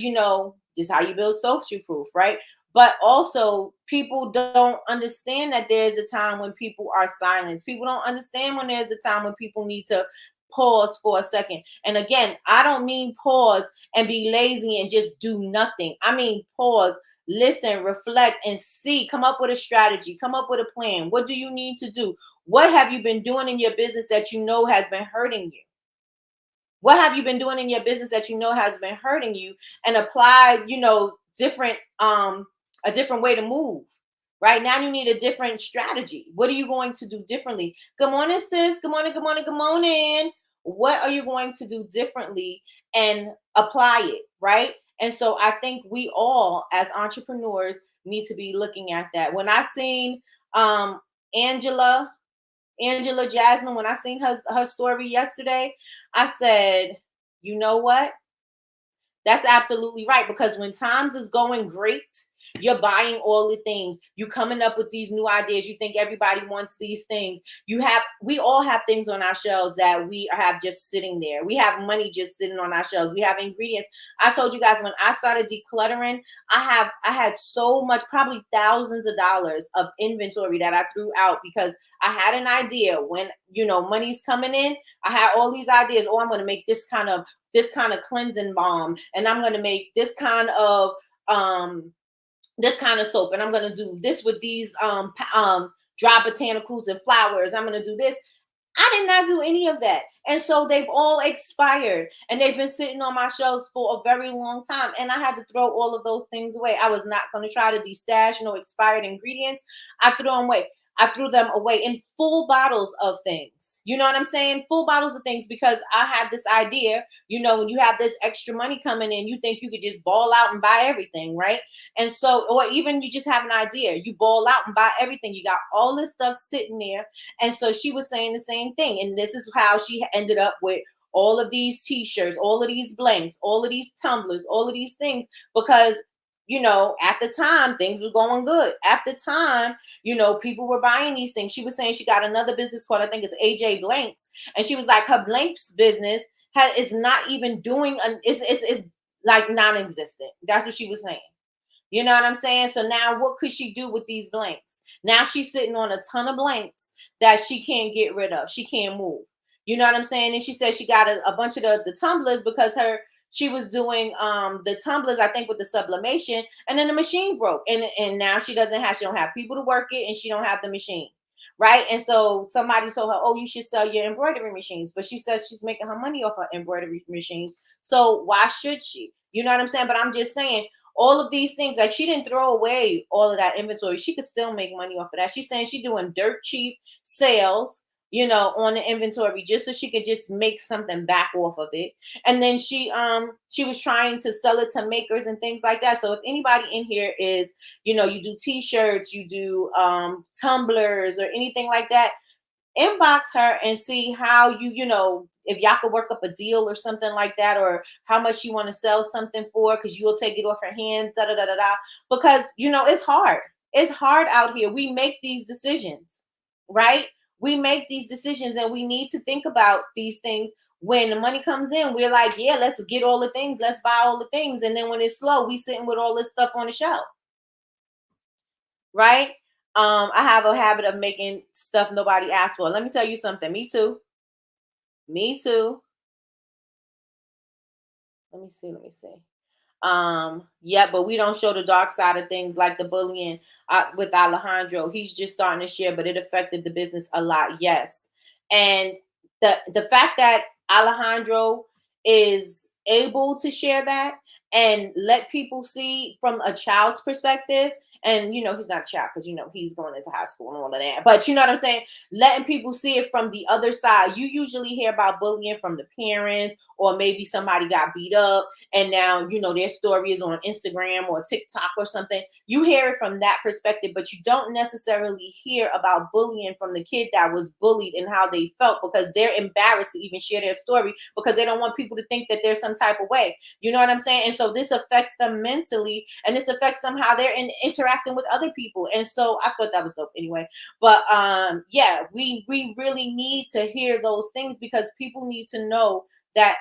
just how you build social proof, right? But also, people don't understand that there's a time when people are silenced. People don't understand when there's a time when people need to pause for a second. And again, I don't mean pause and be lazy and just do nothing. I mean pause, listen, reflect, and see. Come up with a strategy. Come up with a plan. What do you need to do? What have you been doing in your business that you know has been hurting you? What have you been doing in your business that you know has been hurting you, and apply, different a different way to move. Right now you need a different strategy. What are you going to do differently? Good morning, sis. Good morning, good morning, good morning. What are you going to do differently and apply it, right? And so I think we all as entrepreneurs need to be looking at that. When I seen Angela Jasmine, when I seen her story yesterday, I said, you know what? That's absolutely right. Because when times is going great, you're buying all the things. You coming up with these new ideas. You think everybody wants these things. We all have things on our shelves that we have just sitting there. We have money just sitting on our shelves. We have ingredients. I told you guys when I started decluttering, I had so much, probably thousands of dollars of inventory that I threw out because I had an idea when, money's coming in. I had all these ideas. Oh, I'm going to make this kind of cleansing balm, and I'm going to make this kind of soap, and I'm going to do this with these dry botanicals and flowers. I'm going to do this. I did not do any of that. And so they've all expired and they've been sitting on my shelves for a very long time. And I had to throw all of those things away. I was not going to try to destash, expired ingredients. I threw them away. I threw them away in full bottles of things. You know what I'm saying? Full bottles of things, because I had this idea, when you have this extra money coming in, you think you could just ball out and buy everything, right? And so, or even you just have an idea, you ball out and buy everything. You got all this stuff sitting there. And so she was saying the same thing. And this is how she ended up with all of these t-shirts, all of these blanks, all of these tumblers, all of these things, because at the time, things were going good. At the time, people were buying these things. She was saying she got another business called, I think it's AJ Blanks. And she was like, her blanks business is not even doing, it's like non-existent. That's what she was saying. You know what I'm saying? So now what could she do with these blanks? Now she's sitting on a ton of blanks that she can't get rid of. She can't move. You know what I'm saying? And she said she got a bunch of the tumblers because she was doing the tumblers, I think, with the sublimation, and then the machine broke. And now she don't have people to work it, and she don't have the machine. Right. And so somebody told her, oh, you should sell your embroidery machines. But she says she's making her money off her embroidery machines. So why should she? You know what I'm saying? But I'm just saying, all of these things, like, she didn't throw away all of that inventory. She could still make money off of that. She's saying she's doing dirt cheap sales, on the inventory, just so she could just make something back off of it. And then she was trying to sell it to makers and things like that. So if anybody in here is, you do t-shirts, you do tumblers or anything like that, inbox her and see how if y'all could work up a deal or something like that, or how much you want to sell something for, because you'll take it off her hands, da da da da da. Because it's hard. It's hard out here. We make these decisions, right? We make these decisions, and we need to think about these things. When the money comes in, we're like, yeah, let's get all the things, let's buy all the things. And then when it's slow, we sitting with all this stuff on the shelf, right? I have a habit of making stuff nobody asked for. Let me tell you something. Me too. Me too. Let me see. Yeah, but we don't show the dark side of things, like the bullying with Alejandro. He's just starting to share, but it affected the business a lot. Yes. And the fact that Alejandro is able to share that and let people see from a child's perspective. And he's not a child, because he's going into high school and all of that. But you know what I'm saying? Letting people see it from the other side. You usually hear about bullying from the parents, or maybe somebody got beat up and now their story is on Instagram or TikTok or something. You hear it from that perspective, but you don't necessarily hear about bullying from the kid that was bullied and how they felt, because they're embarrassed to even share their story, because they don't want people to think that there's some type of way. You know what I'm saying? And so this affects them mentally, and this affects them how they're interacting with other people. And so I thought that was dope anyway. But yeah, we really need to hear those things, because people need to know that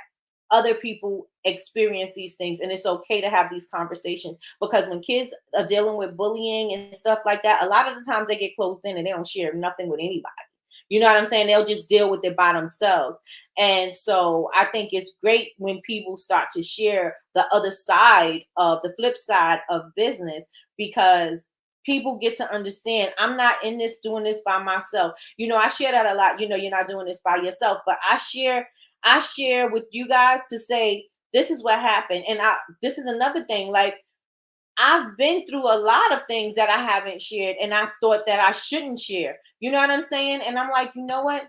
other people experience these things, and it's okay to have these conversations. Because when kids are dealing with bullying and stuff like that, a lot of the times they get closed in and they don't share nothing with anybody. You know what I'm saying? They'll just deal with it by themselves. And so I think it's great when people start to share the other side of the flip side of business, because people get to understand, I'm not in this doing this by myself. I share that a lot. You're not doing this by yourself, but I share with you guys to say, this is what happened. And this is another thing. Like, I've been through a lot of things that I haven't shared, and I thought that I shouldn't share. You know what I'm saying? And I'm like, you know what?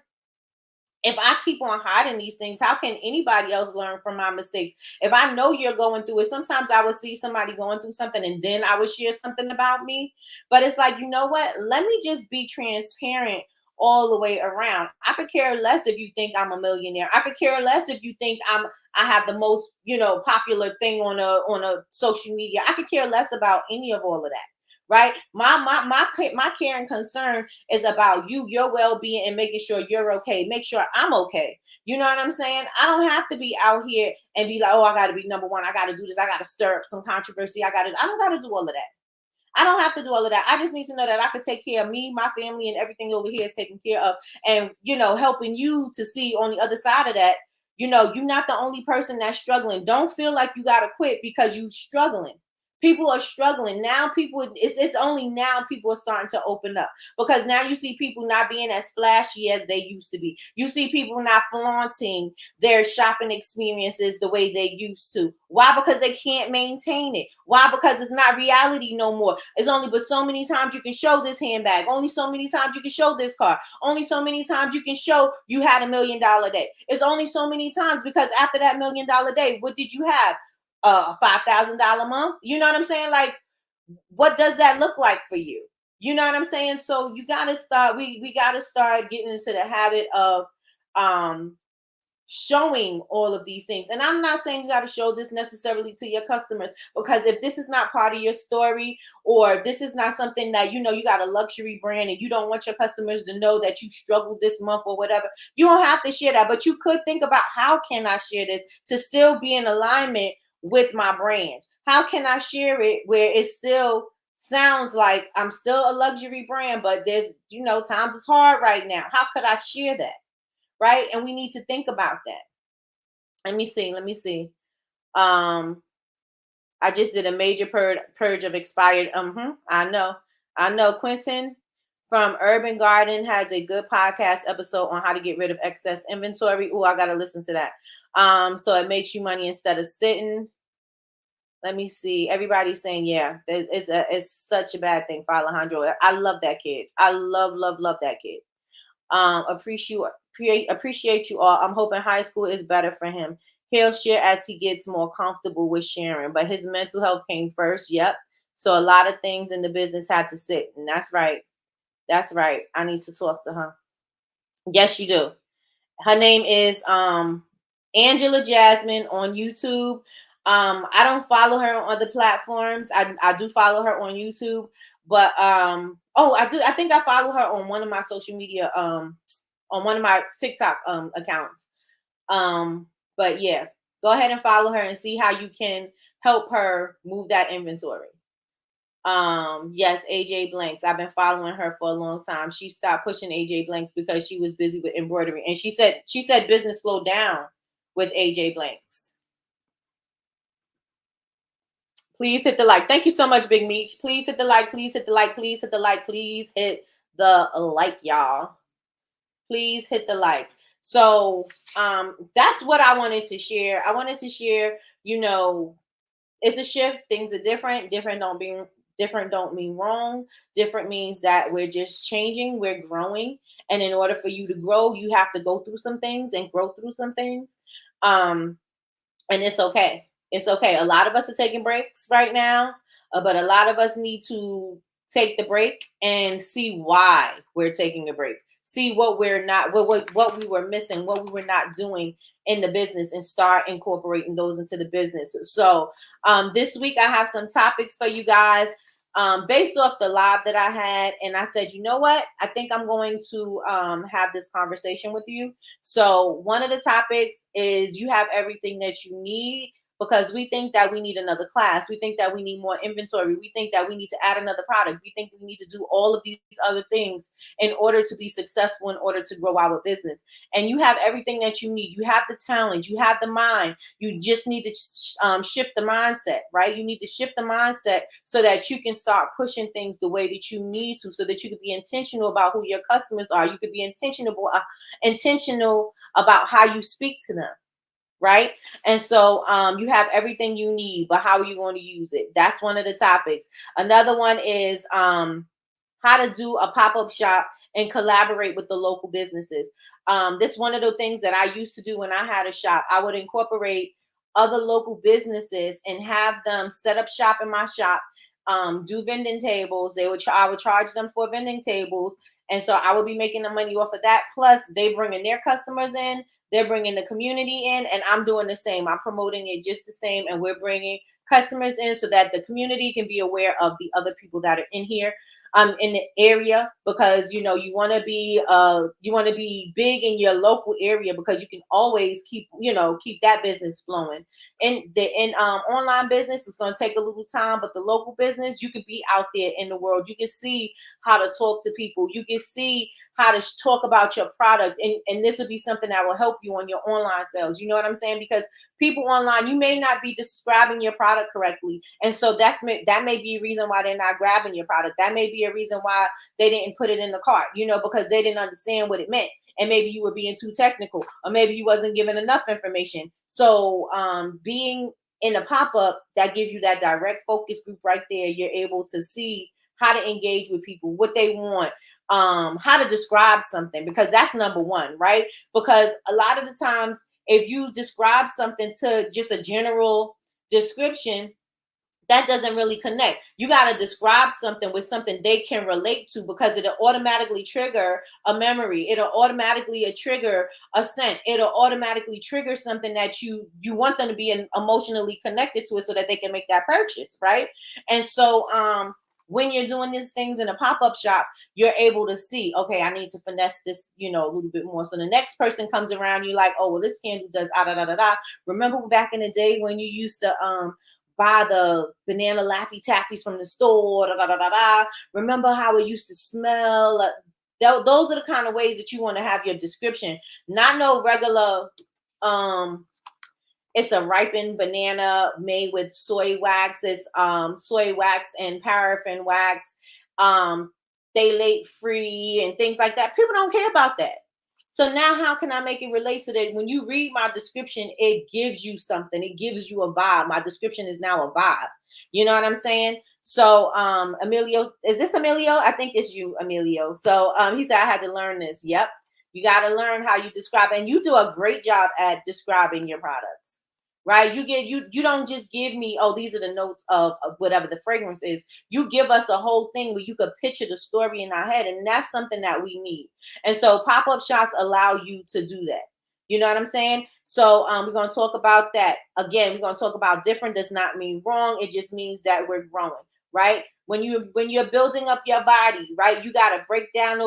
If I keep on hiding these things, how can anybody else learn from my mistakes? If I know you're going through it, sometimes I would see somebody going through something and then I would share something about me. But it's like, you know what? Let me just be transparent all the way around. I could care less if you think I'm a millionaire. I could care less if you think I have the most, popular thing on a social media. I could care less about any of all of that. Right? My care and concern is about you, your well-being, and making sure you're okay. Make sure I'm okay. You know what I'm saying? I don't have to be out here and be like, oh, I gotta be number one. I gotta do this. I gotta stir up some controversy. I don't gotta do all of that. I don't have to do all of that. I just need to know that I can take care of me, my family, and everything over here is taken care of. And helping you to see on the other side of that, you're not the only person that's struggling. Don't feel like you gotta quit because you're struggling. People are struggling now. It's only now people are starting to open up, because now you see people not being as flashy as they used to be. You see people not flaunting their shopping experiences the way they used to. Why? Because they can't maintain it. Why? Because it's not reality no more. It's only but so many times you can show this handbag. Only so many times you can show this car. Only so many times you can show you had $1 million day. It's only so many times, because after that $1 million day, what did you have? $5,000 month. You know what I'm saying? Like, what does that look like for you? You know what I'm saying? So you got to start. We got to start getting into the habit of showing all of these things. And I'm not saying you got to show this necessarily to your customers, because if this is not part of your story, or this is not something that you got a luxury brand and you don't want your customers to know that you struggled this month or whatever, you don't have to share that. But you could think about, how can I share this to still be in alignment with my brand? How can I share it where it still sounds like I'm still a luxury brand, but there's times it's hard right now? How could I share that? right? And we need to think about that. Let me see. Um, I just did a major purge of expired. I know. Quentin from Urban Garden has a good podcast episode on how to get rid of excess inventory. Oh, I gotta listen to that. So it makes you money instead of sitting. Let me see. Everybody's saying, yeah, it's such a bad thing for Alejandro. I love that kid. I love that kid. Appreciate you all. I'm hoping high school is better for him. He'll share as he gets more comfortable with sharing, but his mental health came first. Yep. So a lot of things in the business had to sit, and that's right. That's right. I need to talk to her. Yes, you do. Her name is Angela Jasmine on YouTube. I don't follow her on other platforms. I do follow her on YouTube, but I do. I think I follow her on one of my social media on one of my TikTok accounts. But yeah, go ahead and follow her and see how you can help her move that inventory. Yes, AJ Blanks. I've been following her for a long time. She stopped pushing AJ Blanks because she was busy with embroidery. And she said business slowed down with AJ Blanks. Please hit the like. Thank you so much, Big Meech. Please hit the like. Please hit the like. Please hit the like. Please hit the like, y'all. Please hit the like. So that's what I wanted to share. I wanted to share, it's a shift. Things are different. Different don't mean wrong. Different means that we're just changing, we're growing. And in order for you to grow, you have to go through some things and grow through some things. And it's okay. It's okay. A lot of us are taking breaks right now, but a lot of us need to take the break and see why we're taking a break. See what we're not, what we were missing, what we were not doing in the business, and start incorporating those into the business. So this week I have some topics for you guys based off the live that I had. And I said, you know what? I think I'm going to have this conversation with you. So one of the topics is you have everything that you need, because we think that we need another class. We think that we need more inventory. We think that we need to add another product. We think we need to do all of these other things in order to be successful, in order to grow our business. And you have everything that you need. You have the talent. You have the mind. You just need to shift the mindset, right? You need to shift the mindset so that you can start pushing things the way that you need to, so that you can be intentional about who your customers are. You could be intentional about how you speak to them. Right. And so you have everything you need, but how are you going to use it? That's one of the topics. Another one is how to do a pop-up shop and collaborate with the local businesses. This is one of the things that I used to do when I had a shop. I would incorporate other local businesses and have them set up shop in my shop, do vending tables. I would charge them for vending tables. And so I would be making the money off of that. Plus, they bringing their customers in, they're bringing the community in, and I'm doing the same. I'm promoting it just the same, and we're bringing customers in so that the community can be aware of the other people that are in here, in the area, because you want to be big in your local area, because you can always keep that business flowing. And the online business is going to take a little time, but the local business, you can be out there in the world. You can see how to talk to people. You can see how to talk about your product, and this would be something that will help you on your online sales. You know what I'm saying? Because people online, you may not be describing your product correctly, and so that may be a reason why they're not grabbing your product. That may be a reason why they didn't put it in the cart, because they didn't understand what it meant, and maybe you were being too technical, or maybe you wasn't giving enough information. So being in a pop-up, that gives you that direct focus group right there. You're able to see how to engage with people, what they want, how to describe something, because that's number one, right? Because a lot of the times, if you describe something to just a general description, that doesn't really connect. You got to describe something with something they can relate to, because it'll automatically trigger a memory. It'll automatically trigger a scent. It'll automatically trigger something that you want them to be emotionally connected to it, so that they can make that purchase, right? And so when you're doing these things in a pop-up shop, you're able to see, okay, I need to finesse this, a little bit more. So the next person comes around, you're like, oh, well, this candle does da da da da da. Remember back in the day when you used to buy the banana Laffy Taffies from the store, da da da da da. Remember how it used to smell? Those are the kind of ways that you want to have your description. Not no regular, it's a ripened banana made with soy wax. It's soy wax and paraffin wax, phthalate free and things like that. People don't care about that. So now how can I make it relate so that when you read my description, it gives you something. It gives you a vibe. My description is now a vibe. You know what I'm saying? So Emilio, is this Emilio? I think it's you, Emilio. So he said I had to learn this. Yep. You got to learn how you describe, and you do a great job at describing your products. Right? You don't just give me, oh, these are the notes of whatever the fragrance is. You give us a whole thing where you could picture the story in our head, and that's something that we need. And so pop-up shops allow you to do that. You know what I'm saying? So we're going to talk about that. Again, we're going to talk about different does not mean wrong. It just means that we're growing, right? When you're building up your body, right? You got to break down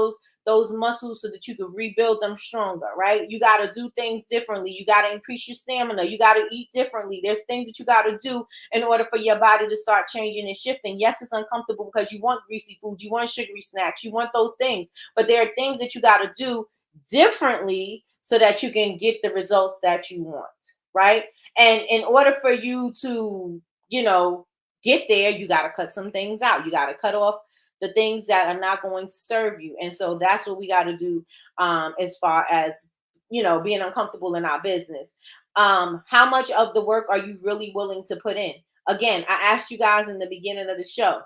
those muscles so that you can rebuild them stronger, right? You got to do things differently. You got to increase your stamina. You got to eat differently. There's things that you got to do in order for your body to start changing and shifting. Yes, it's uncomfortable because you want greasy foods, you want sugary snacks, you want those things, but there are things that you got to do differently so that you can get the results that you want, right? And in order for you to, get there, you got to cut some things out. You got to cut off the things that are not going to serve you. And so that's what we got to do as far as, being uncomfortable in our business. How much of the work are you really willing to put in? Again, I asked you guys in the beginning of the show,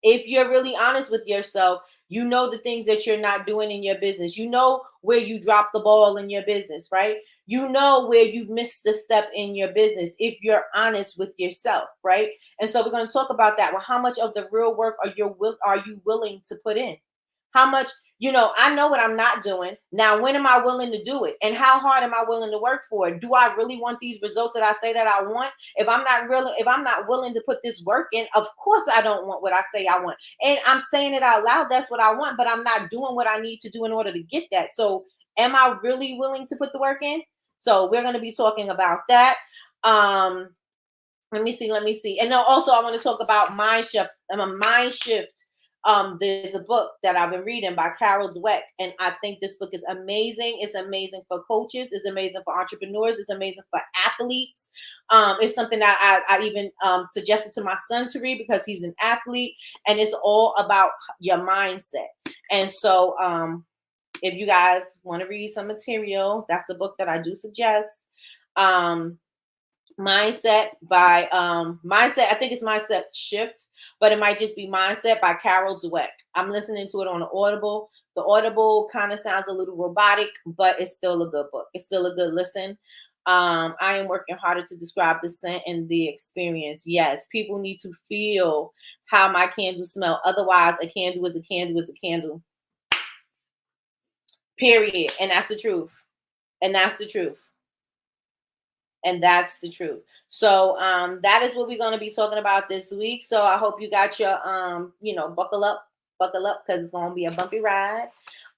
if you're really honest with yourself, you know the things that you're not doing in your business. You know where you drop the ball in your business, right? You know where you missed the step in your business if you're honest with yourself, right? And so we're going to talk about that. Well, how much of the real work are you willing to put in? How much, I know what I'm not doing. Now, when am I willing to do it? And how hard am I willing to work for it? Do I really want these results that I say that I want? If I'm not willing to put this work in, of course I don't want what I say I want. And I'm saying it out loud, that's what I want, but I'm not doing what I need to do in order to get that. So am I really willing to put the work in? So we're going to be talking about that. Let me see. And then also I want to talk about mind shift. There's a book that I've been reading by Carol Dweck, and I think this book is amazing. It's amazing for coaches. It's amazing for entrepreneurs. It's amazing for athletes. It's something that I even suggested to my son to read because he's an athlete, and it's all about your mindset. And so if you guys want to read some material, that's a book that I do suggest. Mindset by Mindset, I think it's Mindset Shift, but it might just be Mindset by Carol Dweck. I'm listening to it on the Audible. The Audible kind of sounds a little robotic, but it's still a good book. It's still a good listen. I am working harder to describe the scent and the experience. Yes, people need to feel how my candles smell. Otherwise, a candle is a candle is a candle. Period. And that's the truth. And that's the truth. And that's the truth. So that is what we're going to be talking about this week. So I hope you got your buckle up because it's going to be a bumpy ride.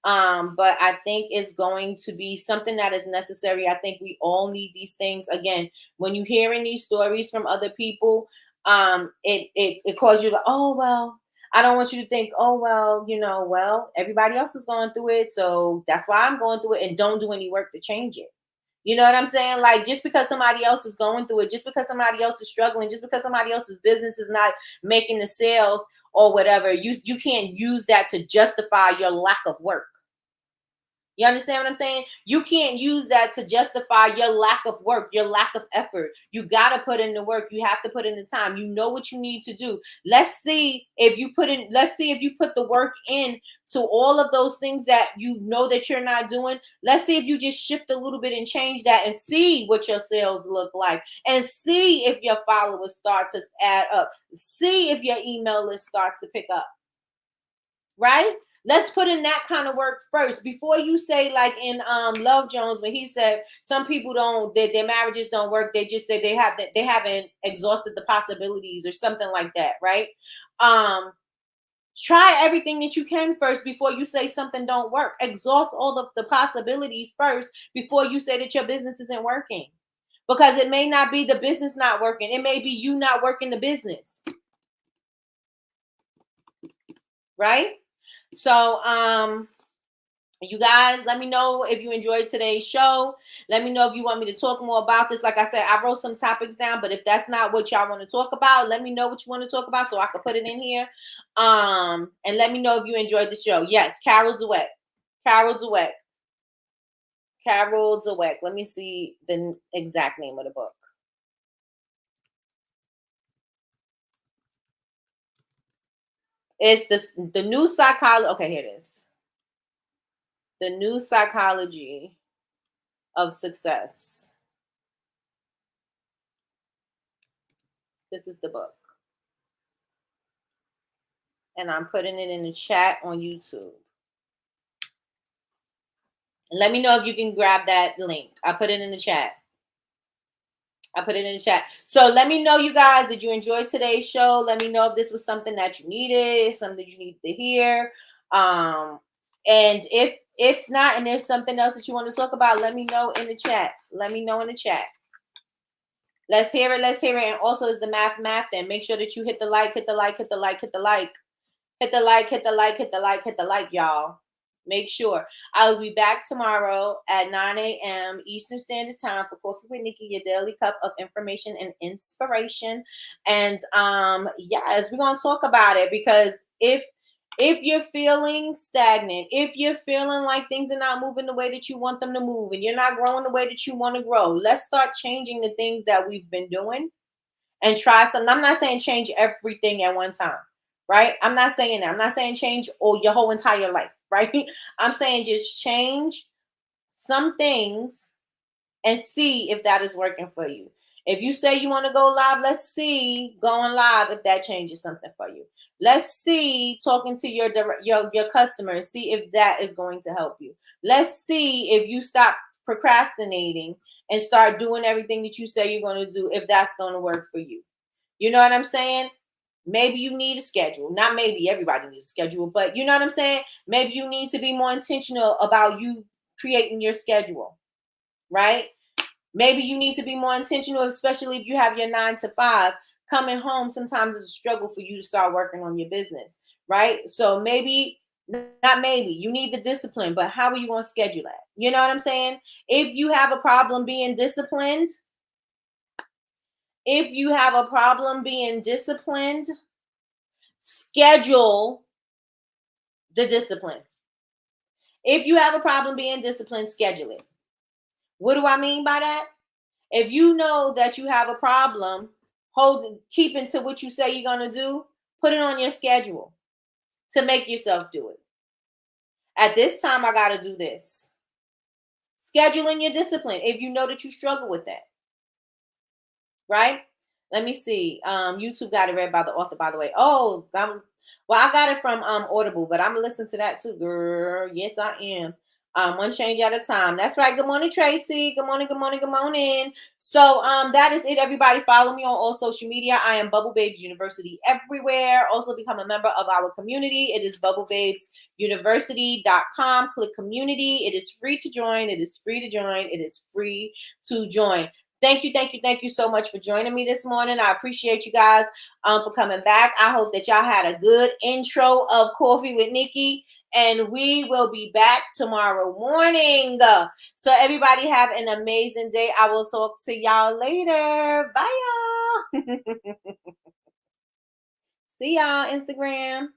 But I think it's going to be something that is necessary. I think we all need these things. Again, when you're hearing these stories from other people, it causes you to, oh well, I don't want you to think, oh well, everybody else is going through it, so that's why I'm going through it, and don't do any work to change it. You know what I'm saying? Like, just because somebody else is going through it, just because somebody else is struggling, just because somebody else's business is not making the sales or whatever, you can't use that to justify your lack of work. You understand what I'm saying? You can't use that to justify your lack of work, your lack of effort. You got to put in the work. You have to put in the time. You know what you need to do. Let's see if you put the work in to all of those things that you know that you're not doing. Let's see if you just shift a little bit and change that and see what your sales look like, and see if your followers start to add up. See if your email list starts to pick up. Right? Let's put in that kind of work first before you say, like in Love Jones, when he said some people their marriages don't work. They just say they haven't exhausted the possibilities or something like that, right? Try everything that you can first before you say something don't work. Exhaust all of the possibilities first before you say that your business isn't working, because it may not be the business not working. It may be you not working the business, right? So, you guys, let me know if you enjoyed today's show. Let me know if you want me to talk more about this. Like I said, I wrote some topics down, but if that's not what y'all want to talk about, let me know what you want to talk about so I can put it in here. And let me know if you enjoyed the show. Yes, Carol Dweck. Carol Dweck. Carol Dweck. Let me see the exact name of the book. It's the new psychology. Okay, here it is. The new psychology of success. This is the book. And I'm putting it in the chat on YouTube. Let me know if you can grab that link. I put it in the chat. So let me know, you guys, did you enjoy today's show? Let me know if this was something that you needed, something you needed to hear. And if not, and there's something else that you want to talk about, let me know in the chat. Let's hear it. And also, is the math then? Make sure that you hit the like, y'all. Make sure. I'll be back tomorrow at 9 a.m. Eastern Standard Time for Coffee with Nikki, your daily cup of information and inspiration. And yes, we're gonna talk about it, because if you're feeling stagnant, if you're feeling like things are not moving the way that you want them to move, and you're not growing the way that you want to grow, let's start changing the things that we've been doing and try something. I'm not saying change everything at one time, right? I'm not saying that. I'm not saying change your whole entire life, right? I'm saying just change some things and see if that is working for you. If you say you want to go live, let's see going live if that changes something for you. Let's see talking to your customers, see if that is going to help you. Let's see if you stop procrastinating and start doing everything that you say you're going to do, if that's going to work for you. You know what I'm saying? Maybe you need a schedule. Not maybe, everybody needs a schedule, but you know what I'm saying? Maybe you need to be more intentional about you creating your schedule, right? Maybe you need to be more intentional, especially if you have your 9 to 5. Coming home sometimes is a struggle for you to start working on your business, right? So maybe, not maybe, you need the discipline, but how are you going to schedule that? You know what I'm saying? If you have a problem being disciplined, schedule the discipline. If you have a problem being disciplined, schedule it. What do I mean by that? If you know that you have a problem keeping to what you say you're going to do, put it on your schedule to make yourself do it. At this time, I got to do this. Scheduling your discipline if you know that you struggle with that. Right? Let me see. YouTube got it read by the author, by the way. Oh, I got it from Audible, but I'm gonna listen to that too, girl. Yes, I am. One change at a time. That's right. Good morning, Tracy. Good morning. So that is it, everybody. Follow me on all social media. I am Bubble Babes University everywhere. Also become a member of our community. It is bubblebabesuniversity.com. Click community. It is free to join. Thank you so much for joining me this morning. I appreciate you guys for coming back. I hope that y'all had a good intro of Coffee with Nikki, and we will be back tomorrow morning. So everybody have an amazing day. I will talk to y'all later. Bye, y'all. See y'all, Instagram.